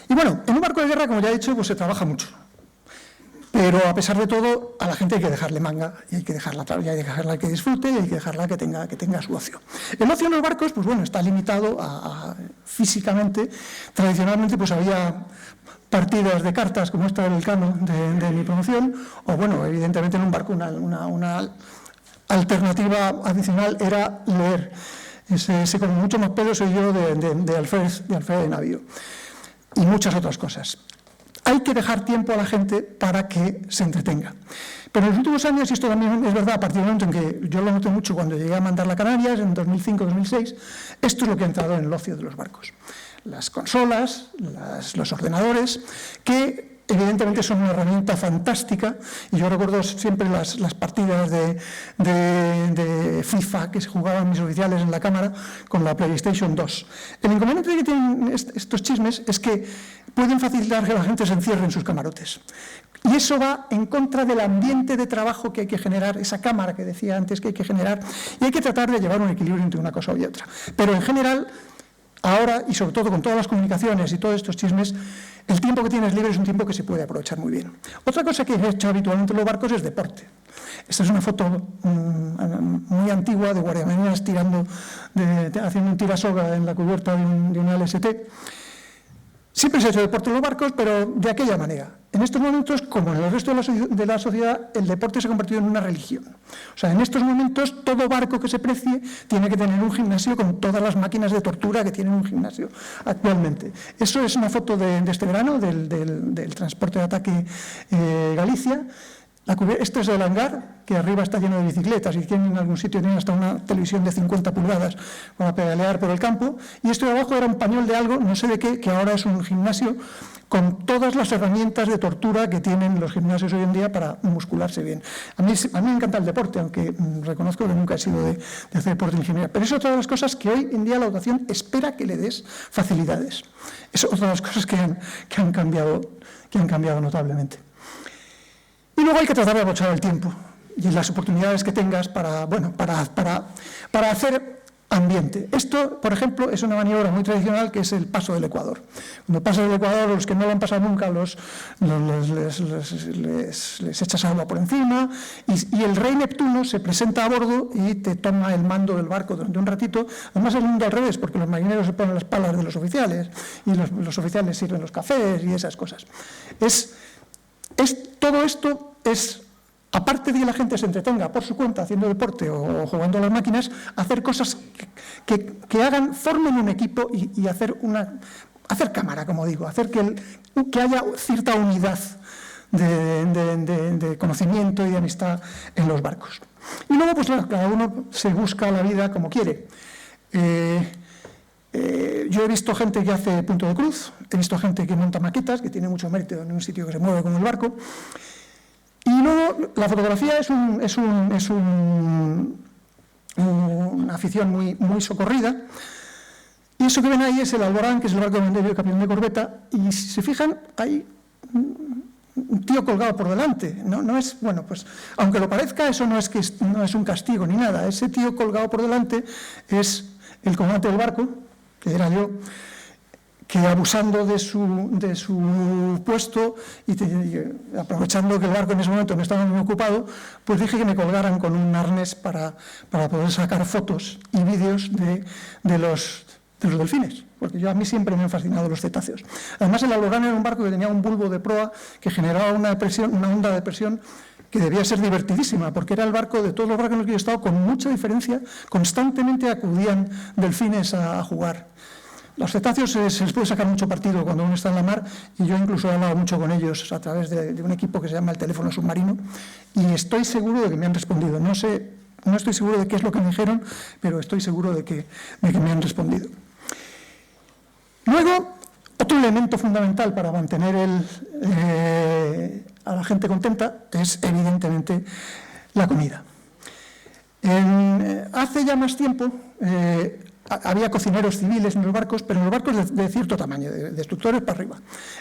Y bueno, en un barco de guerra, como ya he dicho, pues se trabaja mucho. Pero a pesar de todo, a la gente hay que dejarle manga, y hay que dejarla que disfrute, y hay que dejarla que tenga su ocio. El ocio en los barcos, pues bueno, está limitado físicamente. Tradicionalmente, pues había partidas de cartas, como esta del Elcano de mi promoción, o bueno, evidentemente en un barco una alternativa adicional era leer. Ese con mucho más pedo soy yo de alférez de navío. Y muchas otras cosas. Hay que dejar tiempo a la gente para que se entretenga. Pero en los últimos años, y esto también es verdad, a partir del momento en que yo lo noté mucho cuando llegué a mandar la Canarias, en 2005-2006, esto es lo que ha entrado en el ocio de los barcos. Las consolas, los ordenadores, que evidentemente son una herramienta fantástica, y yo recuerdo siempre las partidas de FIFA que se jugaban mis oficiales en la cámara con la PlayStation 2. El inconveniente que tienen estos chismes es que pueden facilitar que la gente se encierre en sus camarotes. Y eso va en contra del ambiente de trabajo que hay que generar, esa cámara que decía antes que hay que generar, y hay que tratar de llevar un equilibrio entre una cosa y otra. Pero en general, ahora, y sobre todo con todas las comunicaciones y todos estos chismes, el tiempo que tienes libre es un tiempo que se puede aprovechar muy bien. Otra cosa que he hecho habitualmente en los barcos es deporte. Esta es una foto muy antigua de guardiamarinas haciendo un tirasoga en la cubierta de una LST. Siempre se ha hecho deporte en los barcos, pero de aquella manera. En estos momentos, como en el resto de la sociedad, el deporte se ha convertido en una religión. O sea, en estos momentos, todo barco que se precie tiene que tener un gimnasio con todas las máquinas de tortura que tienen un gimnasio actualmente. Eso es una foto de este verano, del transporte de ataque Galicia. Este es el hangar, que arriba está lleno de bicicletas y en algún sitio tienen hasta una televisión de 50 pulgadas para pedalear por el campo. Y esto de abajo era un pañol de algo, no sé de qué, que ahora es un gimnasio con todas las herramientas de tortura que tienen los gimnasios hoy en día para muscularse bien. A mí me encanta el deporte, aunque reconozco que nunca he sido de hacer deporte en ingeniería. Pero es otra de las cosas que hoy en día la educación espera que le des facilidades. Es otra de las cosas que han cambiado notablemente. Y luego hay que tratar de aprovechar el tiempo y las oportunidades que tengas para hacer ambiente. Esto, por ejemplo, es una maniobra muy tradicional que es el paso del Ecuador. Cuando pasas el Ecuador, los que no lo han pasado nunca, les echas agua por encima y el rey Neptuno se presenta a bordo y te toma el mando del barco durante un ratito. Además es el mundo al revés, porque los marineros se ponen las palas de los oficiales y los oficiales sirven los cafés y esas cosas. Todo esto es, aparte de que la gente se entretenga por su cuenta haciendo deporte o jugando a las máquinas, hacer cosas que formen un equipo y hacer cámara, como digo, hacer que haya cierta unidad de conocimiento y de amistad en los barcos. Y luego, pues cada uno se busca la vida como quiere. Yo he visto gente que hace punto de cruz, he visto gente que monta maquetas, que tiene mucho mérito en un sitio que se mueve como el barco. Y luego la fotografía es una afición muy socorrida. Y eso que ven ahí es el Alborán, que es el barco de Mendelio, capitán de corbeta. Y si se fijan, hay un tío colgado por delante. No es, bueno, pues aunque lo parezca, eso no es un castigo ni nada. Ese tío colgado por delante es el comandante del barco, que era yo, que abusando de su puesto y aprovechando que el barco en ese momento no estaba muy ocupado, pues dije que me colgaran con un arnés para poder sacar fotos y vídeos de los delfines, porque a mí siempre me han fascinado los cetáceos. Además, el Alborán era un barco que tenía un bulbo de proa que generaba una onda de presión que debía ser divertidísima, porque era el barco de todos los barcos en los que yo he estado, con mucha diferencia, constantemente acudían delfines a jugar. Los cetáceos se les puede sacar mucho partido cuando uno está en la mar, y yo incluso he hablado mucho con ellos a través de un equipo que se llama el teléfono submarino, y estoy seguro de que me han respondido. No estoy seguro de qué es lo que me dijeron, pero estoy seguro de que me han respondido. Luego, otro elemento fundamental para mantener a la gente contenta es, evidentemente, la comida. Hace ya más tiempo había cocineros civiles en los barcos, pero en los barcos de cierto tamaño, de instructores para arriba.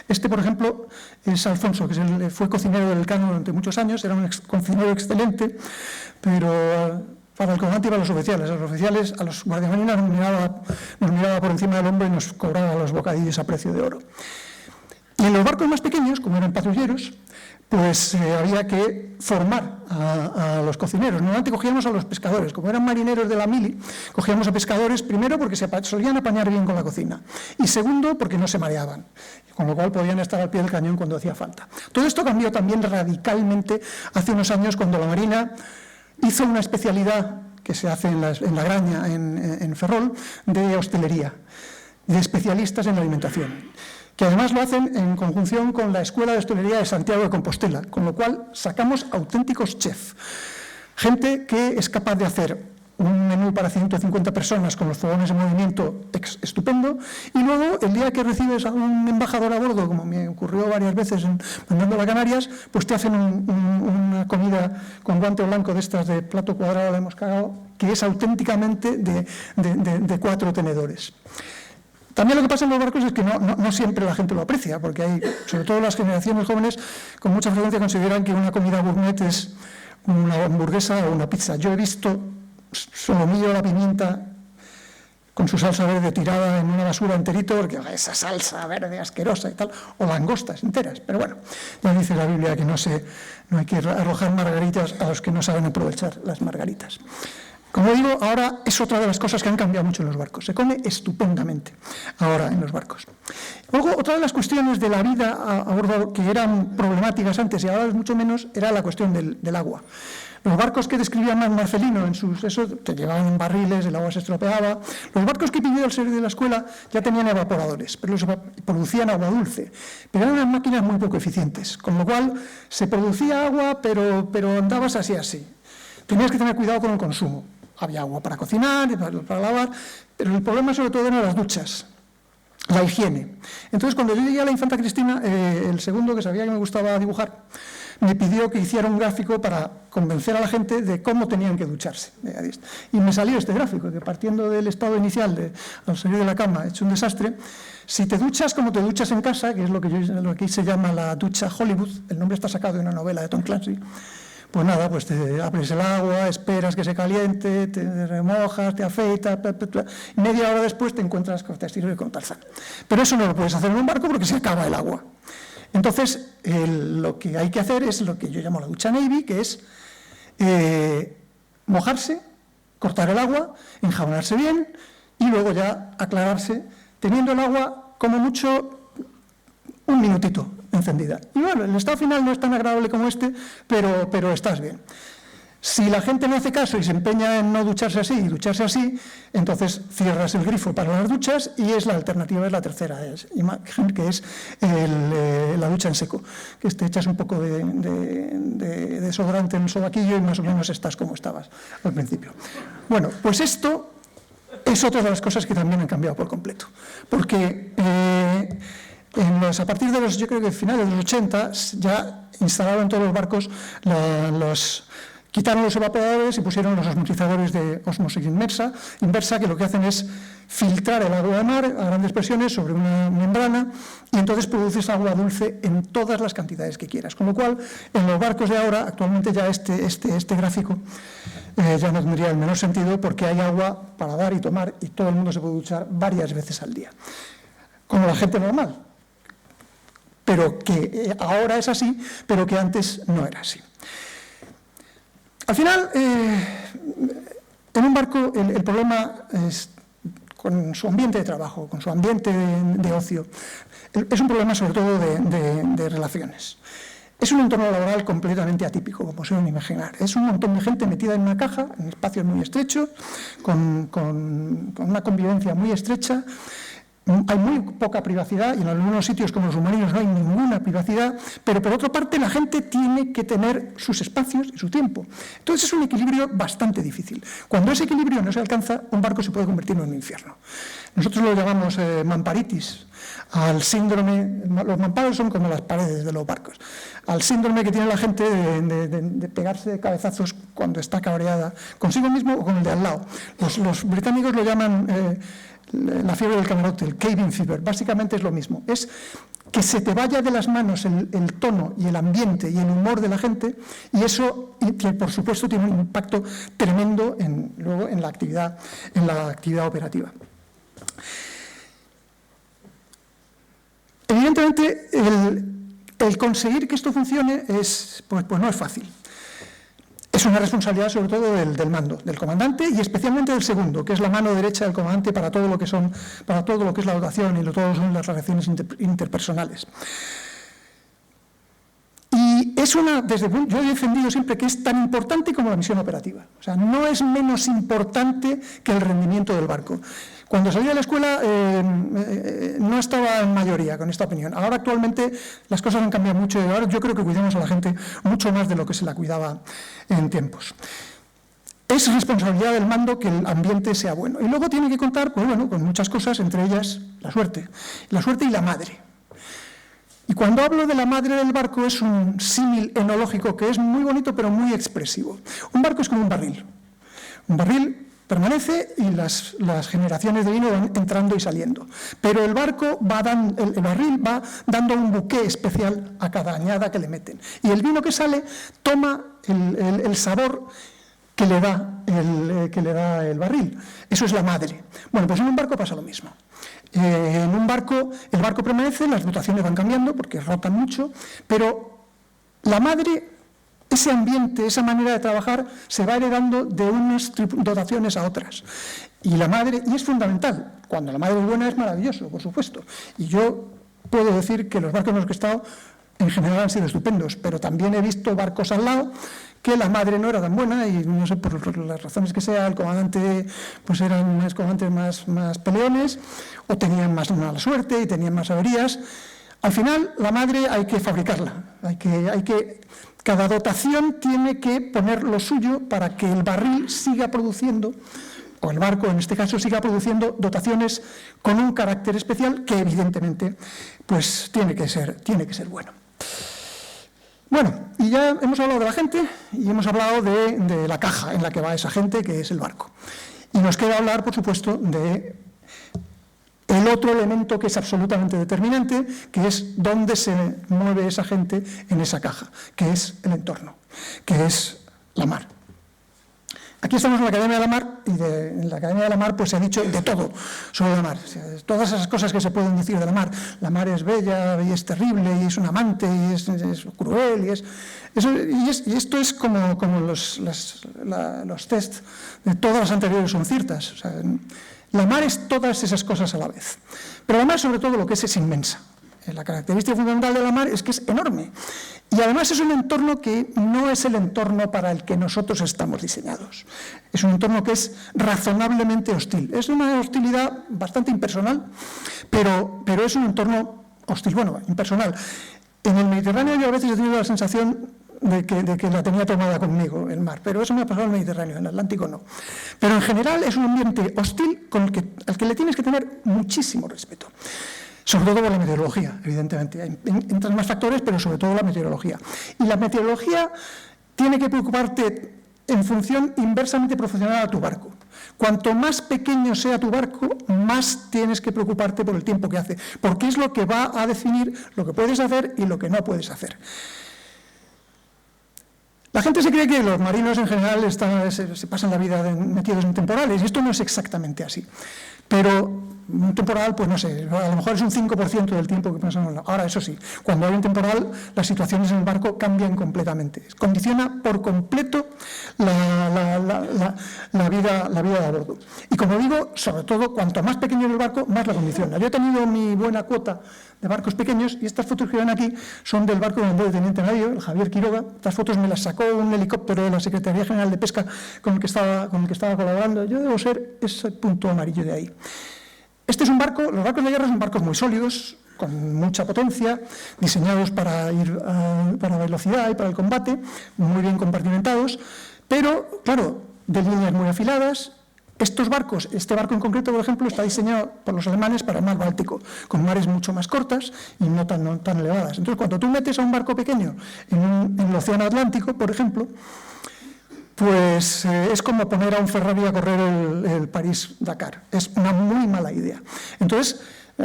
Por ejemplo, es Alfonso, que fue cocinero del Elcano durante muchos años, era un cocinero excelente, pero para el comandante y para los oficiales. A los oficiales, a los guardiamarinas nos miraba por encima del hombro y nos cobraba los bocadillos a precio de oro. Y en los barcos más pequeños, como eran patrulleros, pues había que formar a los cocineros. Normalmente cogíamos a los pescadores. Como eran marineros de la mili, cogíamos a pescadores, primero porque se solían apañar bien con la cocina, y segundo porque no se mareaban, con lo cual podían estar al pie del cañón cuando hacía falta. Todo esto cambió también radicalmente hace unos años, cuando la Marina hizo una especialidad que se hace en la Graña, en Ferrol, de hostelería, de especialistas en la alimentación, que además lo hacen en conjunción con la Escuela de Hostelería de Santiago de Compostela, con lo cual sacamos auténticos chefs, gente que es capaz de hacer un menú para 150 personas con los fogones en movimiento estupendo, y luego el día que recibes a un embajador a bordo, como me ocurrió varias veces mandando a Canarias, pues te hacen una comida con guante blanco de estas de plato cuadrado, le hemos cagado, que es auténticamente de 4 tenedores. También lo que pasa en los barcos es que no siempre la gente lo aprecia, porque hay, sobre todo las generaciones jóvenes, con mucha frecuencia consideran que una comida gourmet es una hamburguesa o una pizza. Yo he visto solomillo a la pimienta con su salsa verde tirada en una basura enterito, porque esa salsa verde asquerosa y tal, o langostas enteras. Pero bueno, ya dice la Biblia que no hay que arrojar margaritas a los que no saben aprovechar las margaritas. Como digo, ahora es otra de las cosas que han cambiado mucho en los barcos. Se come estupendamente ahora en los barcos. Luego, otra de las cuestiones de la vida a bordo que eran problemáticas antes y ahora es mucho menos, era la cuestión del agua. Los barcos que describía Marcelino, eso te llevaban en barriles, el agua se estropeaba. Los barcos que pidió el salir de la escuela ya tenían evaporadores, pero producían agua dulce. Pero eran unas máquinas muy poco eficientes, con lo cual se producía agua, pero andabas así. Tenías que tener cuidado con el consumo. Había agua para cocinar, para lavar, pero el problema sobre todo eran las duchas, la higiene. Entonces, cuando yo llegué a la Infanta Cristina, el segundo, que sabía que me gustaba dibujar, me pidió que hiciera un gráfico para convencer a la gente de cómo tenían que ducharse. Y me salió este gráfico, que partiendo del estado inicial, al salir de la cama, hecho un desastre, si te duchas como te duchas en casa, que es lo que aquí se llama la ducha Hollywood, el nombre está sacado de una novela de Tom Clancy, pues nada, pues te abres el agua, esperas que se caliente, te remojas, te afeitas, media hora después te encuentras con Tarzán y con Tarzán. Pero eso no lo puedes hacer en un barco porque se acaba el agua. Entonces, lo que hay que hacer es lo que yo llamo la ducha Navy, que es mojarse, cortar el agua, enjabonarse bien y luego ya aclararse, teniendo el agua como mucho un minutito encendida. Y bueno, el estado final no es tan agradable como este, pero estás bien. Si la gente no hace caso y se empeña en no ducharse así y ducharse así, entonces cierras el grifo para las duchas y la alternativa es la tercera imagen, que es la ducha en seco, que te echas un poco de desodorante en el sobaquillo y más o menos estás como estabas al principio. Bueno, pues esto es otra de las cosas que también han cambiado por completo, porque a partir de yo creo que finales de los 80 ya instalaron en todos los barcos quitaron los evaporadores y pusieron los osmorizadores de ósmosis inversa, que lo que hacen es filtrar el agua de mar a grandes presiones sobre una membrana y entonces produces agua dulce en todas las cantidades que quieras. Con lo cual, en los barcos de ahora, actualmente ya este gráfico ya no tendría el menor sentido porque hay agua para dar y tomar y todo el mundo se puede duchar varias veces al día. Como la gente normal. Pero que ahora es así, pero que antes no era así. Al final, en un barco el problema es con su ambiente de trabajo, con su ambiente de ocio. Es un problema sobre todo de relaciones. Es un entorno laboral completamente atípico, como se pueden imaginar. Es un montón de gente metida en una caja, en espacios muy estrechos, con una convivencia muy estrecha. Hay muy poca privacidad y en algunos sitios como los submarinos no hay ninguna privacidad, pero por otra parte la gente tiene que tener sus espacios y su tiempo. Entonces es un equilibrio bastante difícil. Cuando ese equilibrio no se alcanza, un barco se puede convertir en un infierno. Nosotros lo llamamos mamparitis, al síndrome, los mamparos son como las paredes de los barcos, al síndrome que tiene la gente de pegarse de cabezazos cuando está cabreada consigo mismo o con el de al lado. Los británicos lo llaman la fiebre del camarote, el cabin fever, básicamente es lo mismo. Es que se te vaya de las manos el tono y el ambiente y el humor de la gente y eso, que por supuesto, tiene un impacto tremendo luego en la actividad operativa. Evidentemente, el conseguir que esto funcione pues no es fácil. Es una responsabilidad sobre todo del mando, del comandante y especialmente del segundo, que es la mano derecha del comandante para todo lo que es la dotación y todas las relaciones interpersonales. Y yo he defendido siempre que es tan importante como la misión operativa. O sea, no es menos importante que el rendimiento del barco. Cuando salí de la escuela no estaba en mayoría con esta opinión. Ahora actualmente las cosas han cambiado mucho y ahora yo creo que cuidamos a la gente mucho más de lo que se la cuidaba en tiempos. Es responsabilidad del mando que el ambiente sea bueno. Y luego tiene que contar con muchas cosas, entre ellas la suerte y la madre. Y cuando hablo de la madre del barco es un símil enológico que es muy bonito pero muy expresivo. Un barco es como un barril. Un barril permanece y las generaciones de vino van entrando y saliendo. Pero el barril va dando un buqué especial a cada añada que le meten. Y el vino que sale toma el sabor que le da el barril. Eso es la madre. Bueno, pues en un barco pasa lo mismo. En un barco, el barco permanece, las dotaciones van cambiando porque rotan mucho, pero la madre, ese ambiente, esa manera de trabajar, se va heredando de unas dotaciones a otras. Y es fundamental. Cuando la madre es buena es maravilloso, por supuesto. Y yo puedo decir que los barcos en los que he estado, en general han sido estupendos, pero también he visto barcos al lado que la madre no era tan buena y no sé, por las razones que sea, el comandante pues eran más comandantes más peleones o tenían más mala suerte y tenían más averías. Al final, la madre hay que fabricarla, cada dotación tiene que poner lo suyo para que el barril siga produciendo, o el barco en este caso siga produciendo dotaciones con un carácter especial que evidentemente pues tiene que ser bueno. Bueno, y ya hemos hablado de la gente y hemos hablado de la caja en la que va esa gente, que es el barco. Y nos queda hablar, por supuesto, de el otro elemento que es absolutamente determinante, que es dónde se mueve esa gente en esa caja, que es el entorno, que es la mar. Aquí estamos en la Academia de la Mar, y en la Academia de la Mar pues se ha dicho de todo sobre la mar. O sea, todas esas cosas que se pueden decir de la mar. La mar es bella y es terrible y es un amante y es cruel y esto es como los test de todas las anteriores son ciertas. O sea, la mar es todas esas cosas a la vez. Pero la mar, sobre todo, lo que es inmensa. La característica fundamental de la mar es que es enorme. Y además es un entorno que no es el entorno para el que nosotros estamos diseñados. Es un entorno que es razonablemente hostil. Es una hostilidad bastante impersonal, pero es un entorno hostil, bueno, impersonal. En el Mediterráneo yo a veces he tenido la sensación de que la tenía tomada conmigo el mar, pero eso me ha pasado en el Mediterráneo, en el Atlántico no. Pero en general es un ambiente hostil al que le tienes que tener muchísimo respeto. Sobre todo por la meteorología, evidentemente. Entran más factores, pero sobre todo la meteorología. Y la meteorología tiene que preocuparte en función inversamente proporcional a tu barco. Cuanto más pequeño sea tu barco, más tienes que preocuparte por el tiempo que hace, porque es lo que va a definir lo que puedes hacer y lo que no puedes hacer. La gente se cree que los marinos en general se pasan la vida metidos en temporales, y esto no es exactamente así. Pero un temporal, pues no sé, a lo mejor es un 5% del tiempo que pasamos. Ahora, eso sí, cuando hay un temporal, las situaciones en el barco cambian completamente. Condiciona por completo la vida a bordo. Y como digo, sobre todo, cuanto más pequeño es el barco, más la condiciona. Yo he tenido mi buena cuota de barcos pequeños, y estas fotos que ven aquí son del barco donde el teniente navío, el Javier Quiroga. Estas fotos me las sacó un helicóptero de la Secretaría General de Pesca con el que estaba colaborando. Yo debo ser ese punto amarillo de ahí. Este es un barco, los barcos de guerra son barcos muy sólidos, con mucha potencia, diseñados para ir para velocidad y para el combate, muy bien compartimentados, pero, claro, de líneas muy afiladas. Estos barcos, este barco en concreto, por ejemplo, está diseñado por los alemanes para el mar Báltico, con mares mucho más cortas y no tan elevadas. Entonces, cuando tú metes a un barco pequeño en el océano Atlántico, por ejemplo, pues es como poner a un Ferrari a correr el París-Dakar. Es una muy mala idea. Entonces,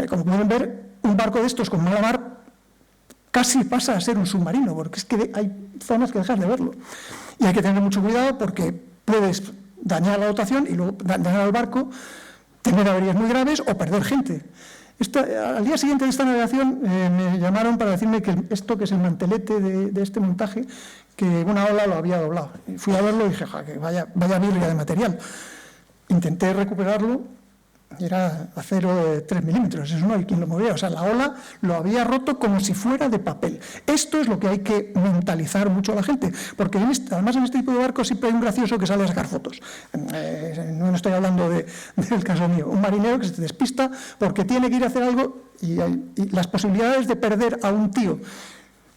como pueden ver, un barco de estos con mala mar casi pasa a ser un submarino, porque es que hay zonas que dejas de verlo. Y hay que tener mucho cuidado porque puedes dañar la dotación y luego dañar al barco, tener averías muy graves o perder gente. Al día siguiente de esta navegación me llamaron para decirme que esto, que es el mantelete de este montaje, que una ola lo había doblado. Y fui a verlo y dije, que vaya birria de material. Intenté recuperarlo, era acero de 3 milímetros, eso no hay quien lo movía. O sea, la ola lo había roto como si fuera de papel. Esto es lo que hay que mentalizar mucho a la gente, porque además en este tipo de barcos siempre hay un gracioso que sale a sacar fotos. No estoy hablando del caso mío. Un marinero que se despista porque tiene que ir a hacer algo y las posibilidades de perder a un tío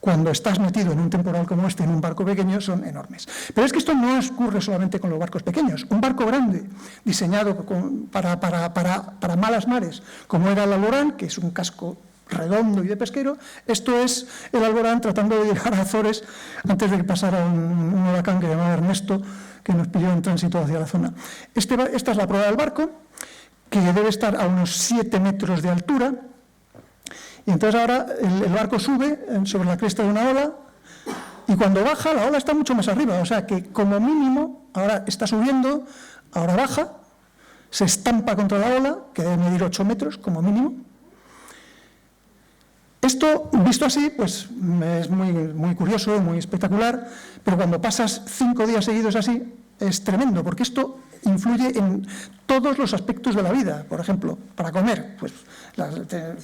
cuando estás metido en un temporal como este, en un barco pequeño, son enormes. Pero es que esto no ocurre solamente con los barcos pequeños. Un barco grande, diseñado para malas mares, como era el Alborán, que es un casco redondo y de pesquero, esto es el Alborán tratando de llegar a Azores antes de que pasara un huracán que llamaba Ernesto, que nos pilló en tránsito hacia la zona. Esta es la prueba del barco, que debe estar a unos 7 metros de altura. Y entonces ahora el barco sube sobre la cresta de una ola y cuando baja la ola está mucho más arriba. O sea que como mínimo ahora está subiendo, ahora baja, se estampa contra la ola, que debe medir 8 metros como mínimo. Esto, visto así, pues es muy curioso, muy espectacular, pero cuando pasas 5 días seguidos así, es tremendo, porque esto influye en todos los aspectos de la vida. Por ejemplo, para comer, pues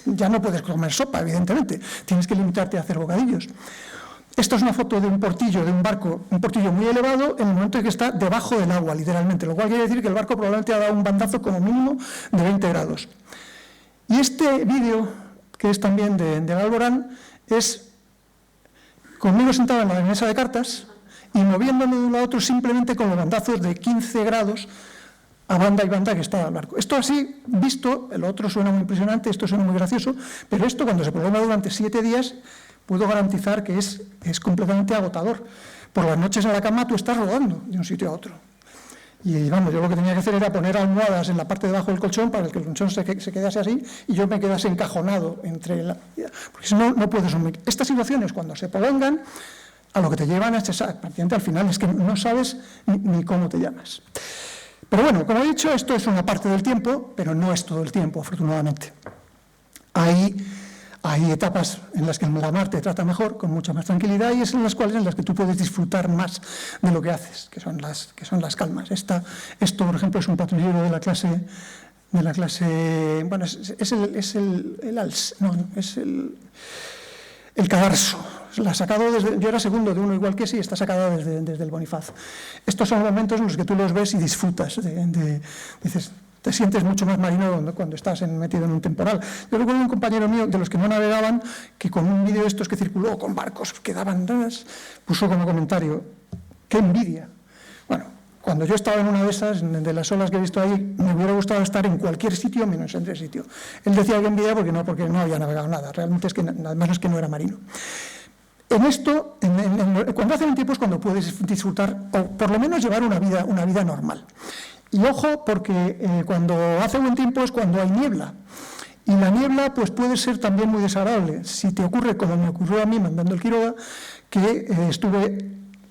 ya no puedes comer sopa, evidentemente, tienes que limitarte a hacer bocadillos. Esta es una foto de un portillo, de un barco, un portillo muy elevado, en el momento en que está debajo del agua, literalmente, lo cual quiere decir que el barco probablemente ha dado un bandazo como mínimo de 20 grados. Y este vídeo, que es también de Alborán, es conmigo sentado en la mesa de cartas y moviéndome de un lado a otro simplemente con los bandazos de 15 grados a banda y banda que está el barco. Esto así, visto, el otro suena muy impresionante, esto suena muy gracioso, pero esto cuando se prolonga durante 7 días, puedo garantizar que es completamente agotador. Por las noches en la cama tú estás rodando de un sitio a otro. Y vamos, yo lo que tenía que hacer era poner almohadas en la parte de abajo del colchón para que el colchón se quedase así y yo me quedase encajonado entre la... Porque si no, no puedes dormir. Estas situaciones, cuando se prolongan, a lo que te llevan es prácticamente al final, es que no sabes ni cómo te llamas. Pero bueno, como he dicho, esto es una parte del tiempo, pero no es todo el tiempo, afortunadamente. Hay etapas en las que la mar te trata mejor, con mucha más tranquilidad, y es en las que tú puedes disfrutar más de lo que haces, que son las calmas. Esto, por ejemplo, es un patrullero de la clase, bueno, es el Cadarso. La ha sacado yo era segundo de uno igual que sí, está sacada desde el Bonifaz. Estos son momentos en los que tú los ves y disfrutas. Dices, te sientes mucho más marino cuando estás metido en un temporal. Yo recuerdo un compañero mío, de los que no navegaban, que con un vídeo de estos que circuló con barcos que daban dadas, puso como comentario, ¡qué envidia! Bueno, cuando yo estaba en una de esas, de las olas que he visto ahí, me hubiera gustado estar en cualquier sitio menos en ese sitio. Él decía que envidia porque no había navegado nada, realmente es que además es que no era marino. En esto, cuando hace un tiempo es cuando puedes disfrutar, o por lo menos llevar una vida normal. Y ojo, porque cuando hace buen tiempo es cuando hay niebla. Y la niebla pues, puede ser también muy desagradable. Si te ocurre, como me ocurrió a mí mandando el Quiroga, que estuve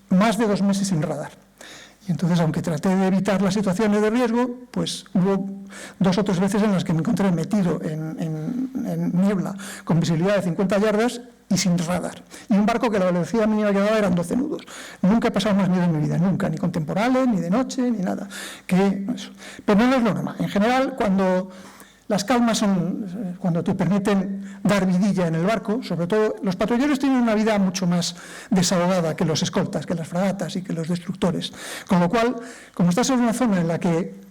más de 2 meses sin radar. Y entonces, aunque traté de evitar las situaciones de riesgo, pues hubo 2 o 3 veces en las que me encontré metido en niebla, con visibilidad de 50 yardas y sin radar. Y un barco que la velocidad mínima que daba eran 12 nudos. Nunca he pasado más miedo en mi vida, nunca, ni con temporales, ni de noche, ni nada. Pero no es lo normal. En general, cuando las calmas son cuando te permiten dar vidilla en el barco, sobre todo los patrulleros tienen una vida mucho más desahogada que los escoltas, que las fragatas y que los destructores. Con lo cual, como estás en una zona en la que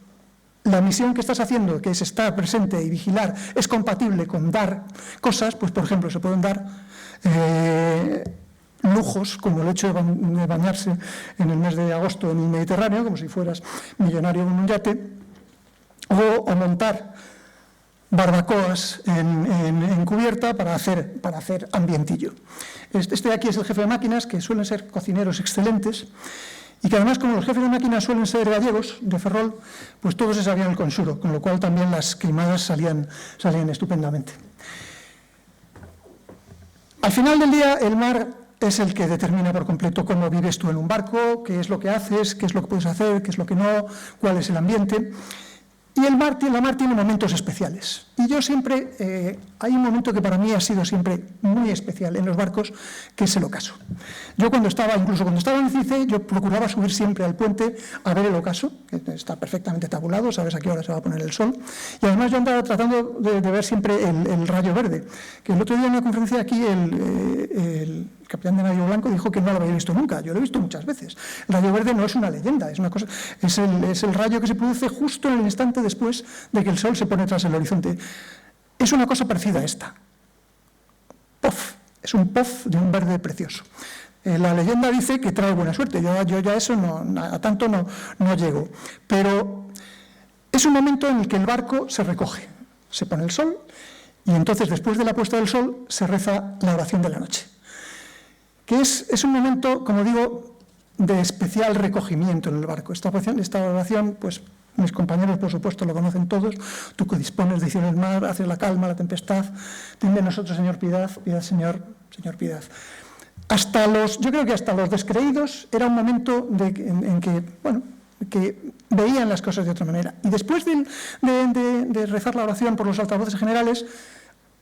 la misión que estás haciendo, que es estar presente y vigilar, es compatible con dar cosas, pues por ejemplo se pueden dar lujos, como el hecho de bañarse en el mes de agosto en el Mediterráneo, como si fueras millonario en un yate, o montar barbacoas en cubierta para hacer ambientillo. Este de aquí es el jefe de máquinas, que suelen ser cocineros excelentes, y que además, como los jefes de máquinas suelen ser gallegos, de Ferrol, pues todos se sabían el consuro, con lo cual también las queimadas salían estupendamente. Al final del día, el mar es el que determina por completo cómo vives tú en un barco, qué es lo que haces, qué es lo que puedes hacer, qué es lo que no, cuál es el ambiente. Y la mar tiene momentos especiales. Y yo siempre, hay un momento que para mí ha sido siempre muy especial en los barcos, que es el ocaso. Yo incluso cuando estaba en el CICE, yo procuraba subir siempre al puente a ver el ocaso, que está perfectamente tabulado, sabes a qué hora se va a poner el sol. Y además yo andaba tratando de ver siempre el rayo verde, que el otro día en una conferencia aquí el capitán de navío blanco dijo que no lo había visto nunca. Yo lo he visto muchas veces. El rayo verde no es una leyenda, es una cosa, es el rayo que se produce justo en el instante después de que el sol se pone tras el horizonte. Es una cosa parecida a esta. Puff. Es un puff de un verde precioso. La leyenda dice que trae buena suerte. Yo ya eso a tanto no llego. Pero es un momento en el que el barco se recoge. Se pone el sol y entonces después de la puesta del sol se reza la oración de la noche. Que es un momento, como digo, de especial recogimiento en el barco. Esta oración, pues mis compañeros, por supuesto, lo conocen todos. Tú que dispones de acción el mar, haces la calma, la tempestad. Ten de nosotros, Señor, piedad, piedad, Señor, piedad. Yo creo que hasta los descreídos era un momento en que veían las cosas de otra manera. Y después de rezar la oración por los altavoces generales,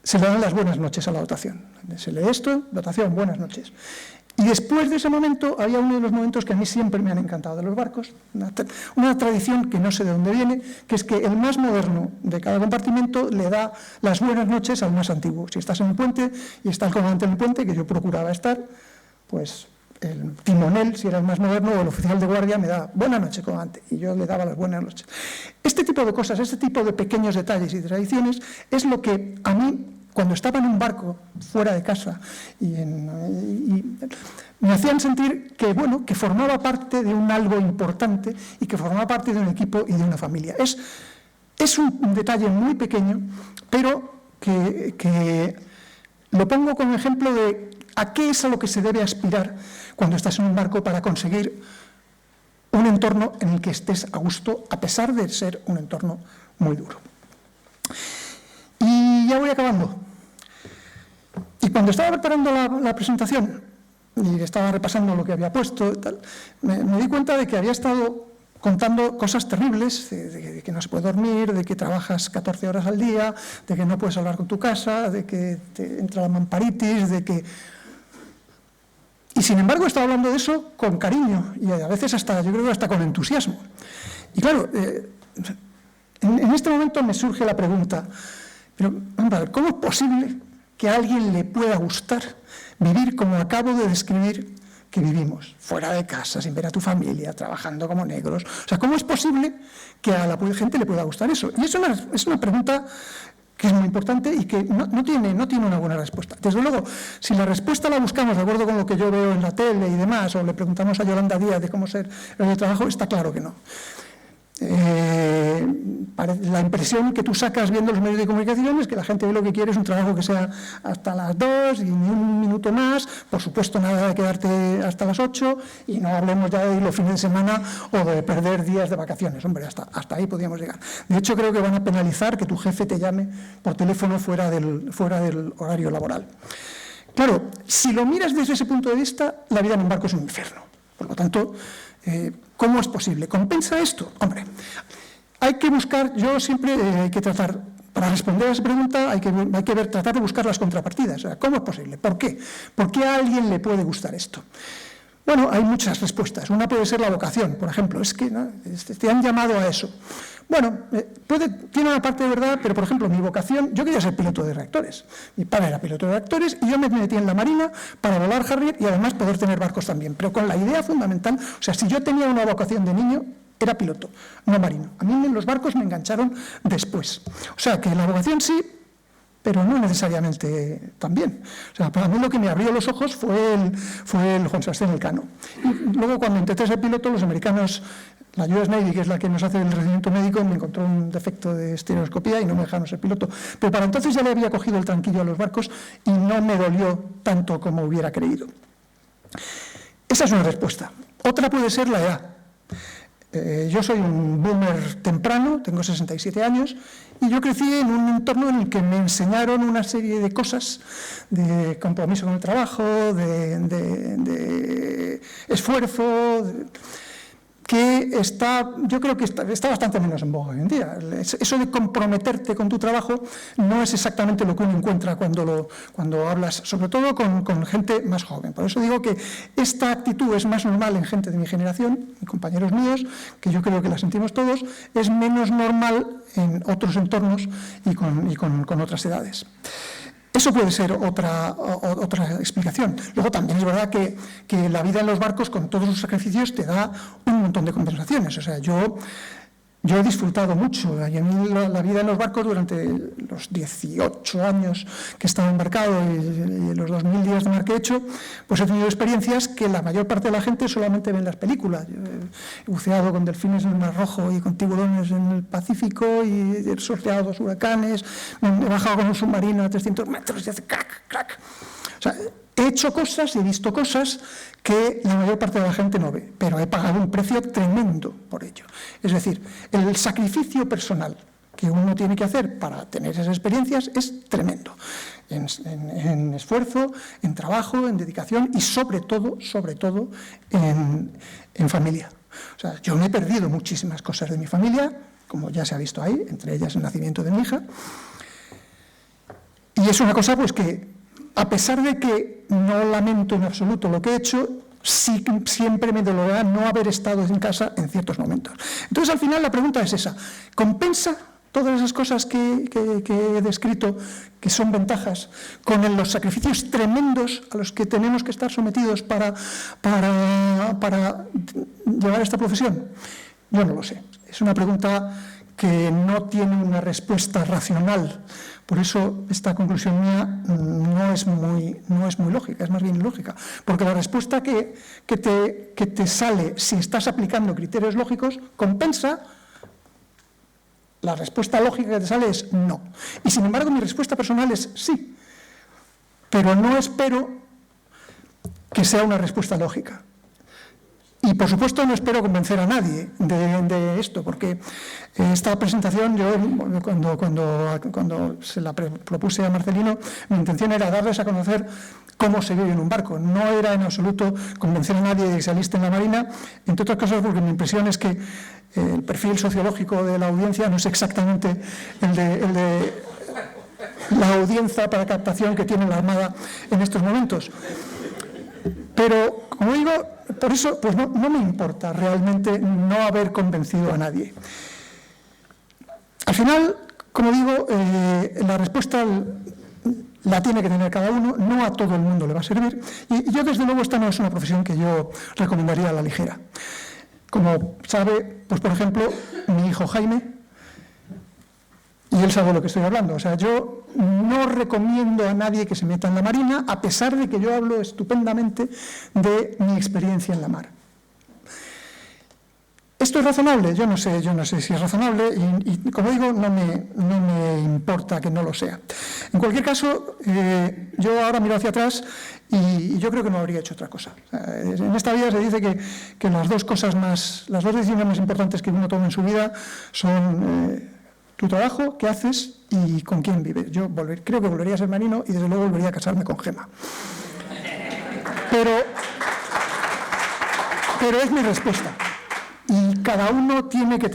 se le dan las buenas noches a la dotación. Se lee esto, dotación, buenas noches. Y después de ese momento, había uno de los momentos que a mí siempre me han encantado de los barcos, una tradición que no sé de dónde viene, que es que el más moderno de cada compartimento le da las buenas noches al más antiguo. Si estás en un puente y está el comandante en el puente, que yo procuraba estar, pues el timonel, si era el más moderno, o el oficial de guardia me daba buena noche, comandante, y yo le daba las buenas noches. Este tipo de cosas, este tipo de pequeños detalles y tradiciones es lo que a mí, cuando estaba en un barco fuera de casa, me hacían sentir que, bueno, que formaba parte de un algo importante y que formaba parte de un equipo y de una familia. Es un detalle muy pequeño, pero que lo pongo como ejemplo de a qué es a lo que se debe aspirar cuando estás en un barco para conseguir un entorno en el que estés a gusto, a pesar de ser un entorno muy duro. Y ya voy acabando. Y cuando estaba preparando la presentación y estaba repasando lo que había puesto y tal, me di cuenta de que había estado contando cosas terribles, de que no se puede dormir, de que trabajas 14 horas al día, de que no puedes hablar con tu casa, de que te entra la mamparitis, de que... Y sin embargo estaba hablando de eso con cariño y a veces hasta, yo creo que hasta con entusiasmo. Y claro, en este momento me surge la pregunta, pero ¿cómo es posible que a alguien le pueda gustar vivir como acabo de describir que vivimos, fuera de casa, sin ver a tu familia, trabajando como negros? O sea, ¿cómo es posible que a la gente le pueda gustar eso? Y es una pregunta que es muy importante y que no tiene una buena respuesta. Desde luego, si la respuesta la buscamos de acuerdo con lo que yo veo en la tele y demás, o le preguntamos a Yolanda Díaz de cómo ser el de trabajo, está claro que no. La impresión que tú sacas viendo los medios de comunicación es que la gente ve lo que quiere es un trabajo que sea hasta las 2 y ni un minuto más, por supuesto nada de quedarte hasta las 8 y no hablemos ya de los fines de semana o de perder días de vacaciones. Hombre, hasta ahí podríamos llegar. De hecho, creo que van a penalizar que tu jefe te llame por teléfono fuera del horario laboral. Claro, si lo miras desde ese punto de vista, la vida en un barco es un infierno. Por lo tanto, ¿cómo es posible? ¿Compensa esto? Hombre, hay que buscar, yo siempre hay que tratar, para responder a esa pregunta hay que tratar de buscar las contrapartidas. O sea, ¿cómo es posible? ¿Por qué? ¿Por qué a alguien le puede gustar esto? Bueno, hay muchas respuestas. Una puede ser la vocación, por ejemplo. Es que ¿no? Te han llamado a eso. Bueno, tiene una parte de verdad, pero por ejemplo, mi vocación, yo quería ser piloto de reactores. Mi padre era piloto de reactores y yo me metí en la Marina para volar Harrier y además poder tener barcos también. Pero con la idea fundamental, o sea, si yo tenía una vocación de niño, era piloto, no marino. A mí los barcos me engancharon después. O sea, que la vocación sí, pero no necesariamente también. O sea, para mí lo que me abrió los ojos fue el Juan Sebastián Elcano. Y luego, cuando intenté ser piloto, los americanos, la US Navy, que es la que nos hace el recibimiento médico, me encontró un defecto de estereoscopía y no me dejaron ser piloto. Pero para entonces ya le había cogido el tranquillo a los barcos y no me dolió tanto como hubiera creído. Esa es una respuesta. Otra puede ser la edad. Yo soy un boomer temprano, tengo 67 años, y yo crecí en un entorno en el que me enseñaron una serie de cosas, de compromiso con el trabajo, de esfuerzo, que yo creo que está bastante menos en boga hoy en día. Eso de comprometerte con tu trabajo no es exactamente lo que uno encuentra cuando hablas, sobre todo con gente más joven. Por eso digo que esta actitud es más normal en gente de mi generación, en compañeros míos, que yo creo que la sentimos todos, es menos normal en otros entornos y con otras edades. Eso puede ser otra explicación. Luego también es verdad que la vida en los barcos, con todos sus sacrificios, te da un montón de compensaciones. O sea, yo he disfrutado mucho. Y a mí la vida en los barcos durante los 18 años que he estado embarcado y los 2000 días de mar que he hecho, pues he tenido experiencias que la mayor parte de la gente solamente ve en las películas. Yo he buceado con delfines en el Mar Rojo y con tiburones en el Pacífico y he surfeado 2 huracanes, he bajado con un submarino a 300 metros y hace crack, crack. O sea, he hecho cosas y he visto cosas que la mayor parte de la gente no ve, pero he pagado un precio tremendo por ello. Es decir, el sacrificio personal que uno tiene que hacer para tener esas experiencias es tremendo. En esfuerzo, en trabajo, en dedicación y sobre todo en familia. O sea, yo me he perdido muchísimas cosas de mi familia, como ya se ha visto ahí, entre ellas el nacimiento de mi hija. Y es una cosa pues que, a pesar de que no lamento en absoluto lo que he hecho, sí siempre me dolerá no haber estado en casa en ciertos momentos. Entonces, al final, la pregunta es esa. ¿Compensa todas esas cosas que he descrito, que son ventajas, con los sacrificios tremendos a los que tenemos que estar sometidos para llevar esta profesión? Yo no lo sé. Es una pregunta que no tiene una respuesta racional. Por eso esta conclusión mía no es muy lógica, es más bien ilógica. Porque la respuesta que te sale si estás aplicando criterios lógicos compensa. La respuesta lógica que te sale es no. Y sin embargo mi respuesta personal es sí. Pero no espero que sea una respuesta lógica. Y por supuesto no espero convencer a nadie de esto, porque esta presentación, yo cuando se la propuse a Marcelino, mi intención era darles a conocer cómo se vive en un barco. No era en absoluto convencer a nadie de que se aliste en la Marina, entre otras cosas porque mi impresión es que el perfil sociológico de la audiencia no es exactamente el de la audiencia para captación que tiene la Armada en estos momentos. Pero, como digo, por eso pues no me importa realmente no haber convencido a nadie. Al final, como digo, la respuesta la tiene que tener cada uno, no a todo el mundo le va a servir. Y yo, desde luego, esta no es una profesión que yo recomendaría a la ligera. Como sabe, pues por ejemplo, mi hijo Jaime, y él sabe de lo que estoy hablando. O sea, yo no recomiendo a nadie que se meta en la Marina, a pesar de que yo hablo estupendamente de mi experiencia en la mar. ¿Esto es razonable? Yo no sé si es razonable y como digo, no me importa que no lo sea. En cualquier caso, yo ahora miro hacia atrás y yo creo que no habría hecho otra cosa. En esta vida se dice que las dos decisiones más importantes que uno toma en su vida son tu trabajo, qué haces y con quién vives. Yo creo que volvería a ser marino y desde luego volvería a casarme con Gema. Pero es mi respuesta. Y cada uno tiene que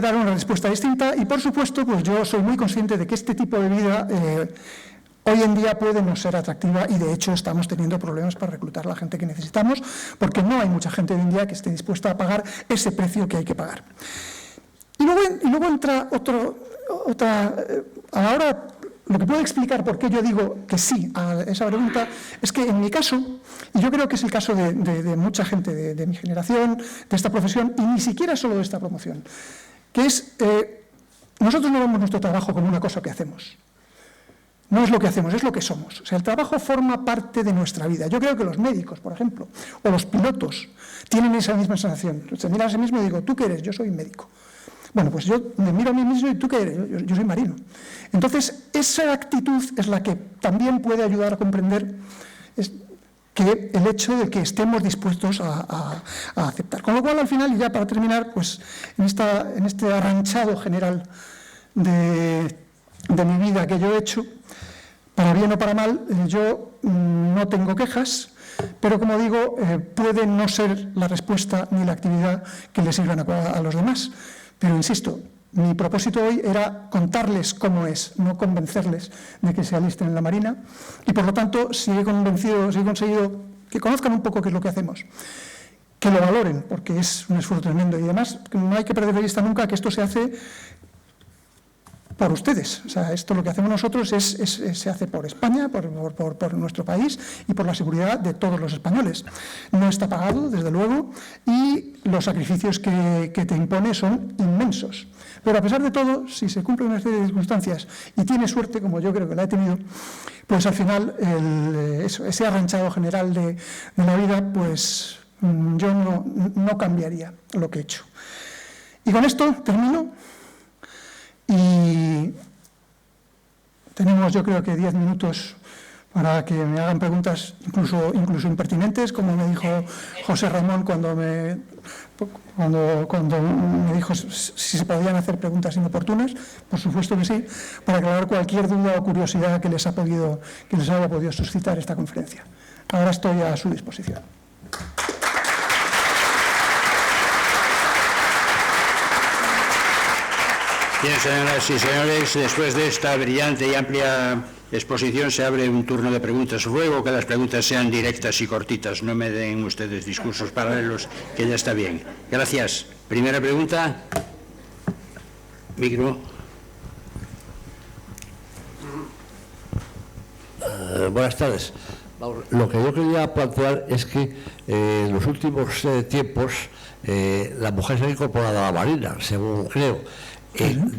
dar una respuesta distinta y, por supuesto, pues yo soy muy consciente de que este tipo de vida hoy en día puede no ser atractiva y, de hecho, estamos teniendo problemas para reclutar a la gente que necesitamos porque no hay mucha gente hoy en día que esté dispuesta a pagar ese precio que hay que pagar. Y luego entra a la hora. Lo que puedo explicar por qué yo digo que sí a esa pregunta es que en mi caso, y yo creo que es el caso de mucha gente de mi generación, de esta profesión, y ni siquiera solo de esta promoción, que es, nosotros no vemos nuestro trabajo como una cosa que hacemos. No es lo que hacemos, es lo que somos. O sea, el trabajo forma parte de nuestra vida. Yo creo que los médicos, por ejemplo, o los pilotos, tienen esa misma sensación. Se miran a sí mismos y digo, ¿tú qué eres? Yo soy médico. Bueno, pues yo me miro a mí mismo y ¿tú qué eres? Yo soy marino. Entonces, esa actitud es la que también puede ayudar a comprender que el hecho de que estemos dispuestos a aceptar. Con lo cual, al final, y ya para terminar, pues en este arranchado general de mi vida que yo he hecho, para bien o para mal, yo no tengo quejas, pero como digo, puede no ser la respuesta ni la actividad que le sirvan a los demás. Pero insisto, mi propósito hoy era contarles cómo es, no convencerles de que se alisten en la Marina. Y por lo tanto, si he conseguido que conozcan un poco qué es lo que hacemos, que lo valoren, porque es un esfuerzo tremendo. Y además, no hay que perder de vista nunca que esto se hace por ustedes. O sea, esto lo que hacemos nosotros se hace por España, por nuestro país y por la seguridad de todos los españoles. No está pagado, desde luego, y los sacrificios que te impone son inmensos. Pero a pesar de todo, si se cumplen una serie de circunstancias y tiene suerte, como yo creo que la he tenido, pues al final ese arranchado general de la vida, pues yo no cambiaría lo que he hecho. Y con esto termino. Y tenemos, yo creo que 10 minutos para que me hagan preguntas incluso impertinentes, como me dijo José Ramón cuando me dijo si se podían hacer preguntas inoportunas. Por supuesto que sí, para aclarar cualquier duda o curiosidad que les haya podido suscitar esta conferencia. Ahora estoy a su disposición. Bien, señoras y señores, después de esta brillante y amplia exposición se abre un turno de preguntas. Ruego que las preguntas sean directas y cortitas, no me den ustedes discursos paralelos, que ya está bien. Gracias. Primera pregunta. Micro. Buenas tardes. Lo que yo quería plantear es que en los últimos tiempos la mujer se ha incorporado a la marina, según creo.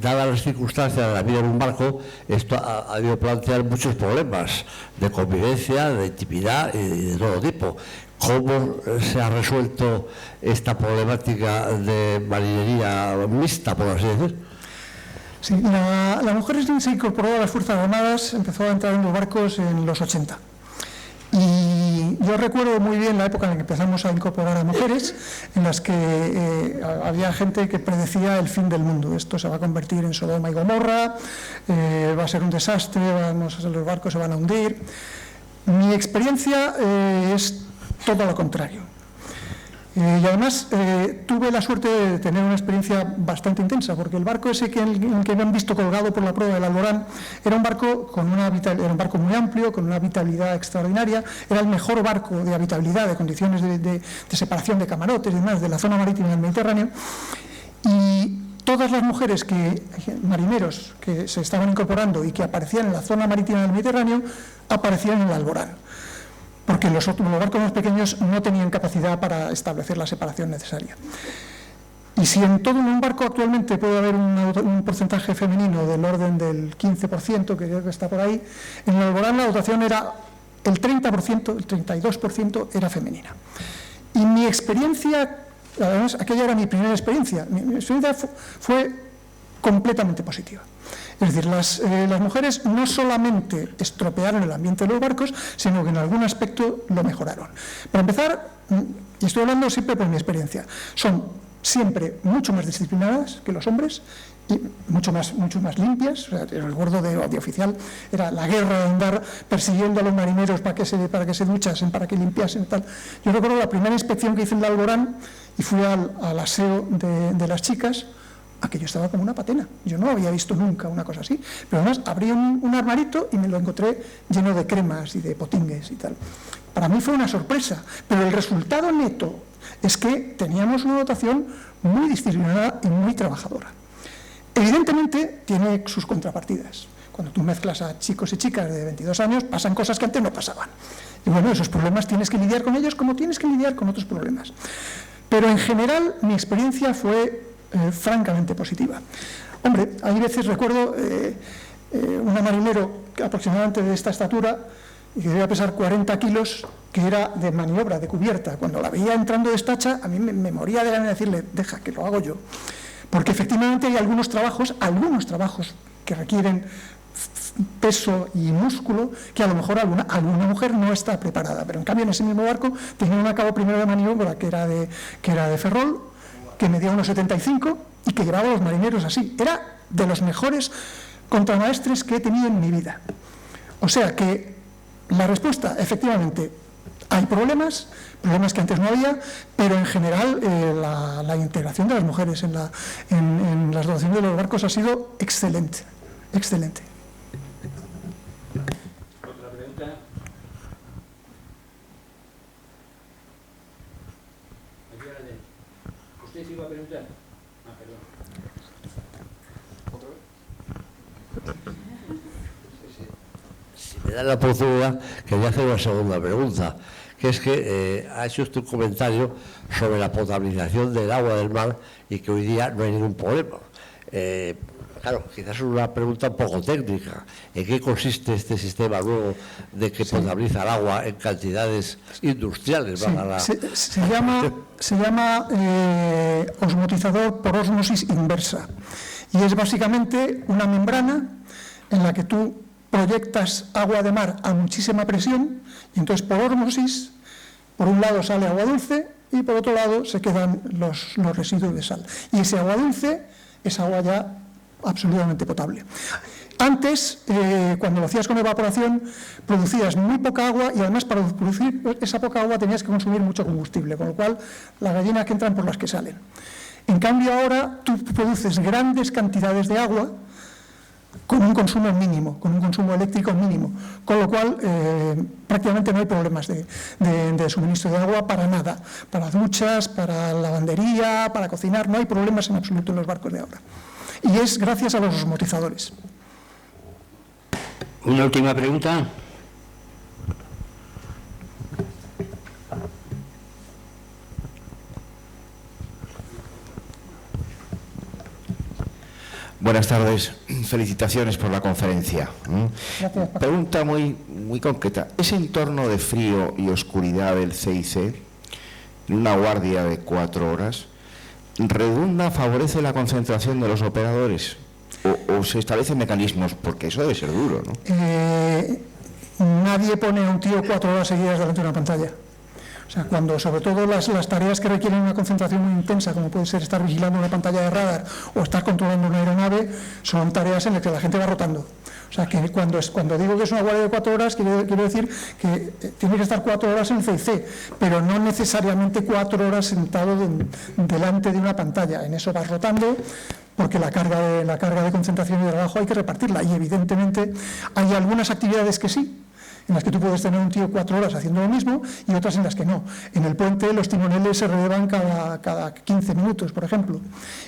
Dadas las circunstancias de la vida en un barco, esto ha debido plantear muchos problemas de convivencia, de intimidad y de todo tipo. ¿Cómo se ha resuelto esta problemática de marinería mixta, por así decir? Sí, la mujer se incorporó a las Fuerzas Armadas, empezó a entrar en los barcos en los 80. Y yo recuerdo muy bien la época en la que empezamos a incorporar a mujeres, en las que había gente que predecía el fin del mundo. Esto se va a convertir en Sodoma y Gomorra, va a ser un desastre, los barcos se van a hundir. Mi experiencia es todo lo contrario. Y además tuve la suerte de tener una experiencia bastante intensa, porque el barco ese que me han visto colgado por la proa del Alborán era un barco era un barco muy amplio, con una habitabilidad extraordinaria, era el mejor barco de habitabilidad, de condiciones de separación de camarotes y demás de la zona marítima del Mediterráneo, y todas las mujeres marineros que se estaban incorporando y que aparecían en la zona marítima del Mediterráneo aparecían en el Alborán, porque los barcos más pequeños no tenían capacidad para establecer la separación necesaria. Y si en todo un barco actualmente puede haber un porcentaje femenino del orden del 15%, que creo que está por ahí, en el Alborán la dotación era el 30%, el 32% era femenina. Y mi experiencia, además aquella era mi primera experiencia, mi experiencia fue completamente positiva. Es decir, las mujeres no solamente estropearon el ambiente de los barcos, sino que en algún aspecto lo mejoraron. Para empezar, y estoy hablando siempre por mi experiencia, son siempre mucho más disciplinadas que los hombres y mucho más limpias. O sea, el gordo de oficial era la guerra de andar persiguiendo a los marineros para que se duchasen, para que limpiasen y tal. Yo recuerdo la primera inspección que hice en el Alborán y fui al aseo de las chicas. Aquello estaba como una patena. Yo no había visto nunca una cosa así. Pero además abrí un armarito y me lo encontré lleno de cremas y de potingues y tal. Para mí fue una sorpresa, pero el resultado neto es que teníamos una dotación muy disciplinada y muy trabajadora. Evidentemente tiene sus contrapartidas. Cuando tú mezclas a chicos y chicas de 22 años, pasan cosas que antes no pasaban. Y bueno, esos problemas tienes que lidiar con ellos como tienes que lidiar con otros problemas. Pero en general mi experiencia fue francamente positiva. Hombre, hay veces, recuerdo, una marinero aproximadamente de esta estatura, y que debía pesar 40 kilos, que era de maniobra, de cubierta. Cuando la veía entrando de estacha, a mí me moría de ganas de decirle, deja, que lo hago yo. Porque efectivamente hay algunos trabajos que requieren peso y músculo que a lo mejor alguna mujer no está preparada. Pero en cambio en ese mismo barco tenía un cabo primero de maniobra que era de Ferrol, que medía unos 75 y que llevaba a los marineros así. Era de los mejores contramaestres que he tenido en mi vida. O sea que la respuesta, efectivamente, hay problemas que antes no había, pero en general la integración de las mujeres en las dotaciones de los barcos ha sido excelente, excelente. ¿Otra pregunta? ¿Usted iba a preguntar? Ah, perdón. ¿Otra vez? Si me da la oportunidad, quería hacer una segunda pregunta, que es que ha hecho usted un comentario sobre la potabilización del agua del mar y que hoy día no hay ningún problema. Claro, quizás es una pregunta un poco técnica. ¿En qué consiste este sistema nuevo de que potabiliza el agua en cantidades industriales? Sí, se llama osmotizador por ósmosis inversa. Y es básicamente una membrana en la que tú proyectas agua de mar a muchísima presión y entonces por ósmosis, por un lado sale agua dulce y por otro lado se quedan los residuos de sal. Y ese agua dulce es agua ya absolutamente potable. Antes, cuando lo hacías con evaporación, producías muy poca agua y además para producir esa poca agua tenías que consumir mucho combustible, con lo cual las gallinas que entran por las que salen. En cambio ahora tú produces grandes cantidades de agua con un consumo mínimo, con un consumo eléctrico mínimo, con lo cual prácticamente no hay problemas de suministro de agua para nada, para duchas, para lavandería, para cocinar, no hay problemas en absoluto en los barcos de ahora. Y es gracias a los osmotizadores. Una última pregunta. Buenas tardes, felicitaciones por la conferencia. Gracias, Paco. Pregunta muy concreta. ¿Ese entorno de frío y oscuridad del CIC, en una guardia de 4 horas, redunda, favorece la concentración de los operadores? ¿O se establecen mecanismos? Porque eso debe ser duro, ¿no? Nadie pone a un tío 4 horas seguidas delante de una pantalla. O sea, cuando sobre todo las tareas que requieren una concentración muy intensa, como puede ser estar vigilando una pantalla de radar o estar controlando una aeronave, son tareas en las que la gente va rotando. O sea, que cuando digo que es una guardia de 4 horas, quiero decir que tiene que estar 4 horas en el CIC, pero no necesariamente 4 horas sentado delante de una pantalla. En eso vas rotando, porque la carga de concentración y de trabajo hay que repartirla. Y evidentemente hay algunas actividades que sí, en las que tú puedes tener un tío 4 horas haciendo lo mismo y otras en las que no. En el puente los timoneles se relevan cada 15 minutos, por ejemplo,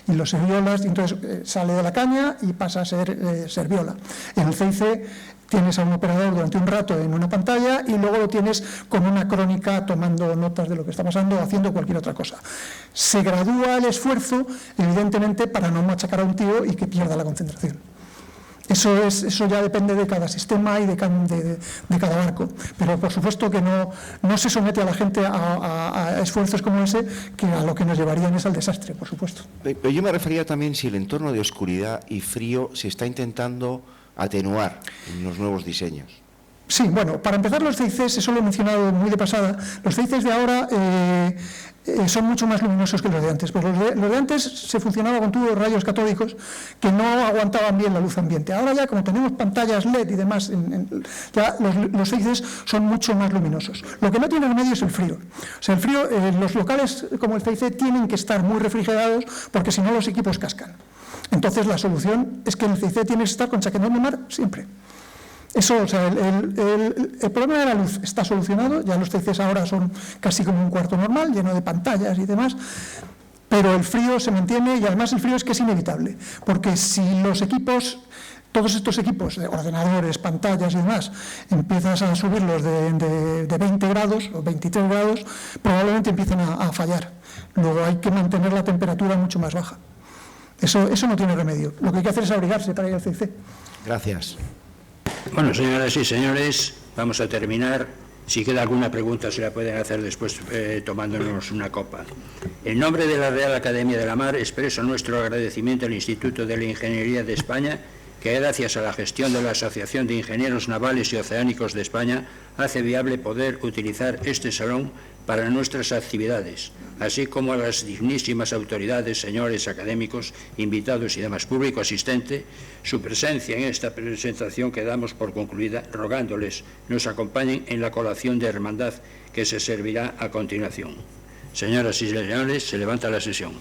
y los serviolas, y entonces sale de la caña y pasa a ser serviola. En el CIC tienes a un operador durante un rato en una pantalla y luego lo tienes con una crónica tomando notas de lo que está pasando o haciendo cualquier otra cosa. Se gradúa el esfuerzo, evidentemente, para no machacar a un tío y que pierda la concentración. Eso ya depende de cada sistema y de cada barco, pero por supuesto que no se somete a la gente a esfuerzos como ese, que a lo que nos llevarían es al desastre, por supuesto. Pero yo me refería también si el entorno de oscuridad y frío se está intentando atenuar en los nuevos diseños. Sí, bueno, para empezar los CICs, eso lo he mencionado muy de pasada, los CICs de ahora son mucho más luminosos que los de antes. Pues los de antes se funcionaba con tubos de rayos catódicos que no aguantaban bien la luz ambiente. Ahora ya, como tenemos pantallas LED y demás, ya los CICs son mucho más luminosos. Lo que no tiene remedio es el frío. O sea, el frío, los locales como el CIC tienen que estar muy refrigerados porque si no los equipos cascan. Entonces la solución es que el CIC tiene que estar con chaquetón de mar siempre. Eso, o sea, el problema de la luz está solucionado, ya los CICs ahora son casi como un cuarto normal, lleno de pantallas y demás, pero el frío se mantiene y además el frío es que es inevitable, porque si los equipos, todos estos equipos, de ordenadores, pantallas y demás, empiezas a subirlos de 20 grados o 23 grados, probablemente empiecen a fallar. Luego hay que mantener la temperatura mucho más baja. Eso no tiene remedio. Lo que hay que hacer es abrigarse para ir al CIC. Gracias. Bueno, señoras y señores, vamos a terminar. Si queda alguna pregunta se la pueden hacer después tomándonos una copa. En nombre de la Real Academia de la Mar expreso nuestro agradecimiento al Instituto de la Ingeniería de España, que gracias a la gestión de la Asociación de Ingenieros Navales y Oceánicos de España hace viable poder utilizar este salón para nuestras actividades, así como a las dignísimas autoridades, señores académicos, invitados y demás público asistente, su presencia en esta presentación que damos por concluida, rogándoles nos acompañen en la colación de hermandad que se servirá a continuación. Señoras y señores, se levanta la sesión.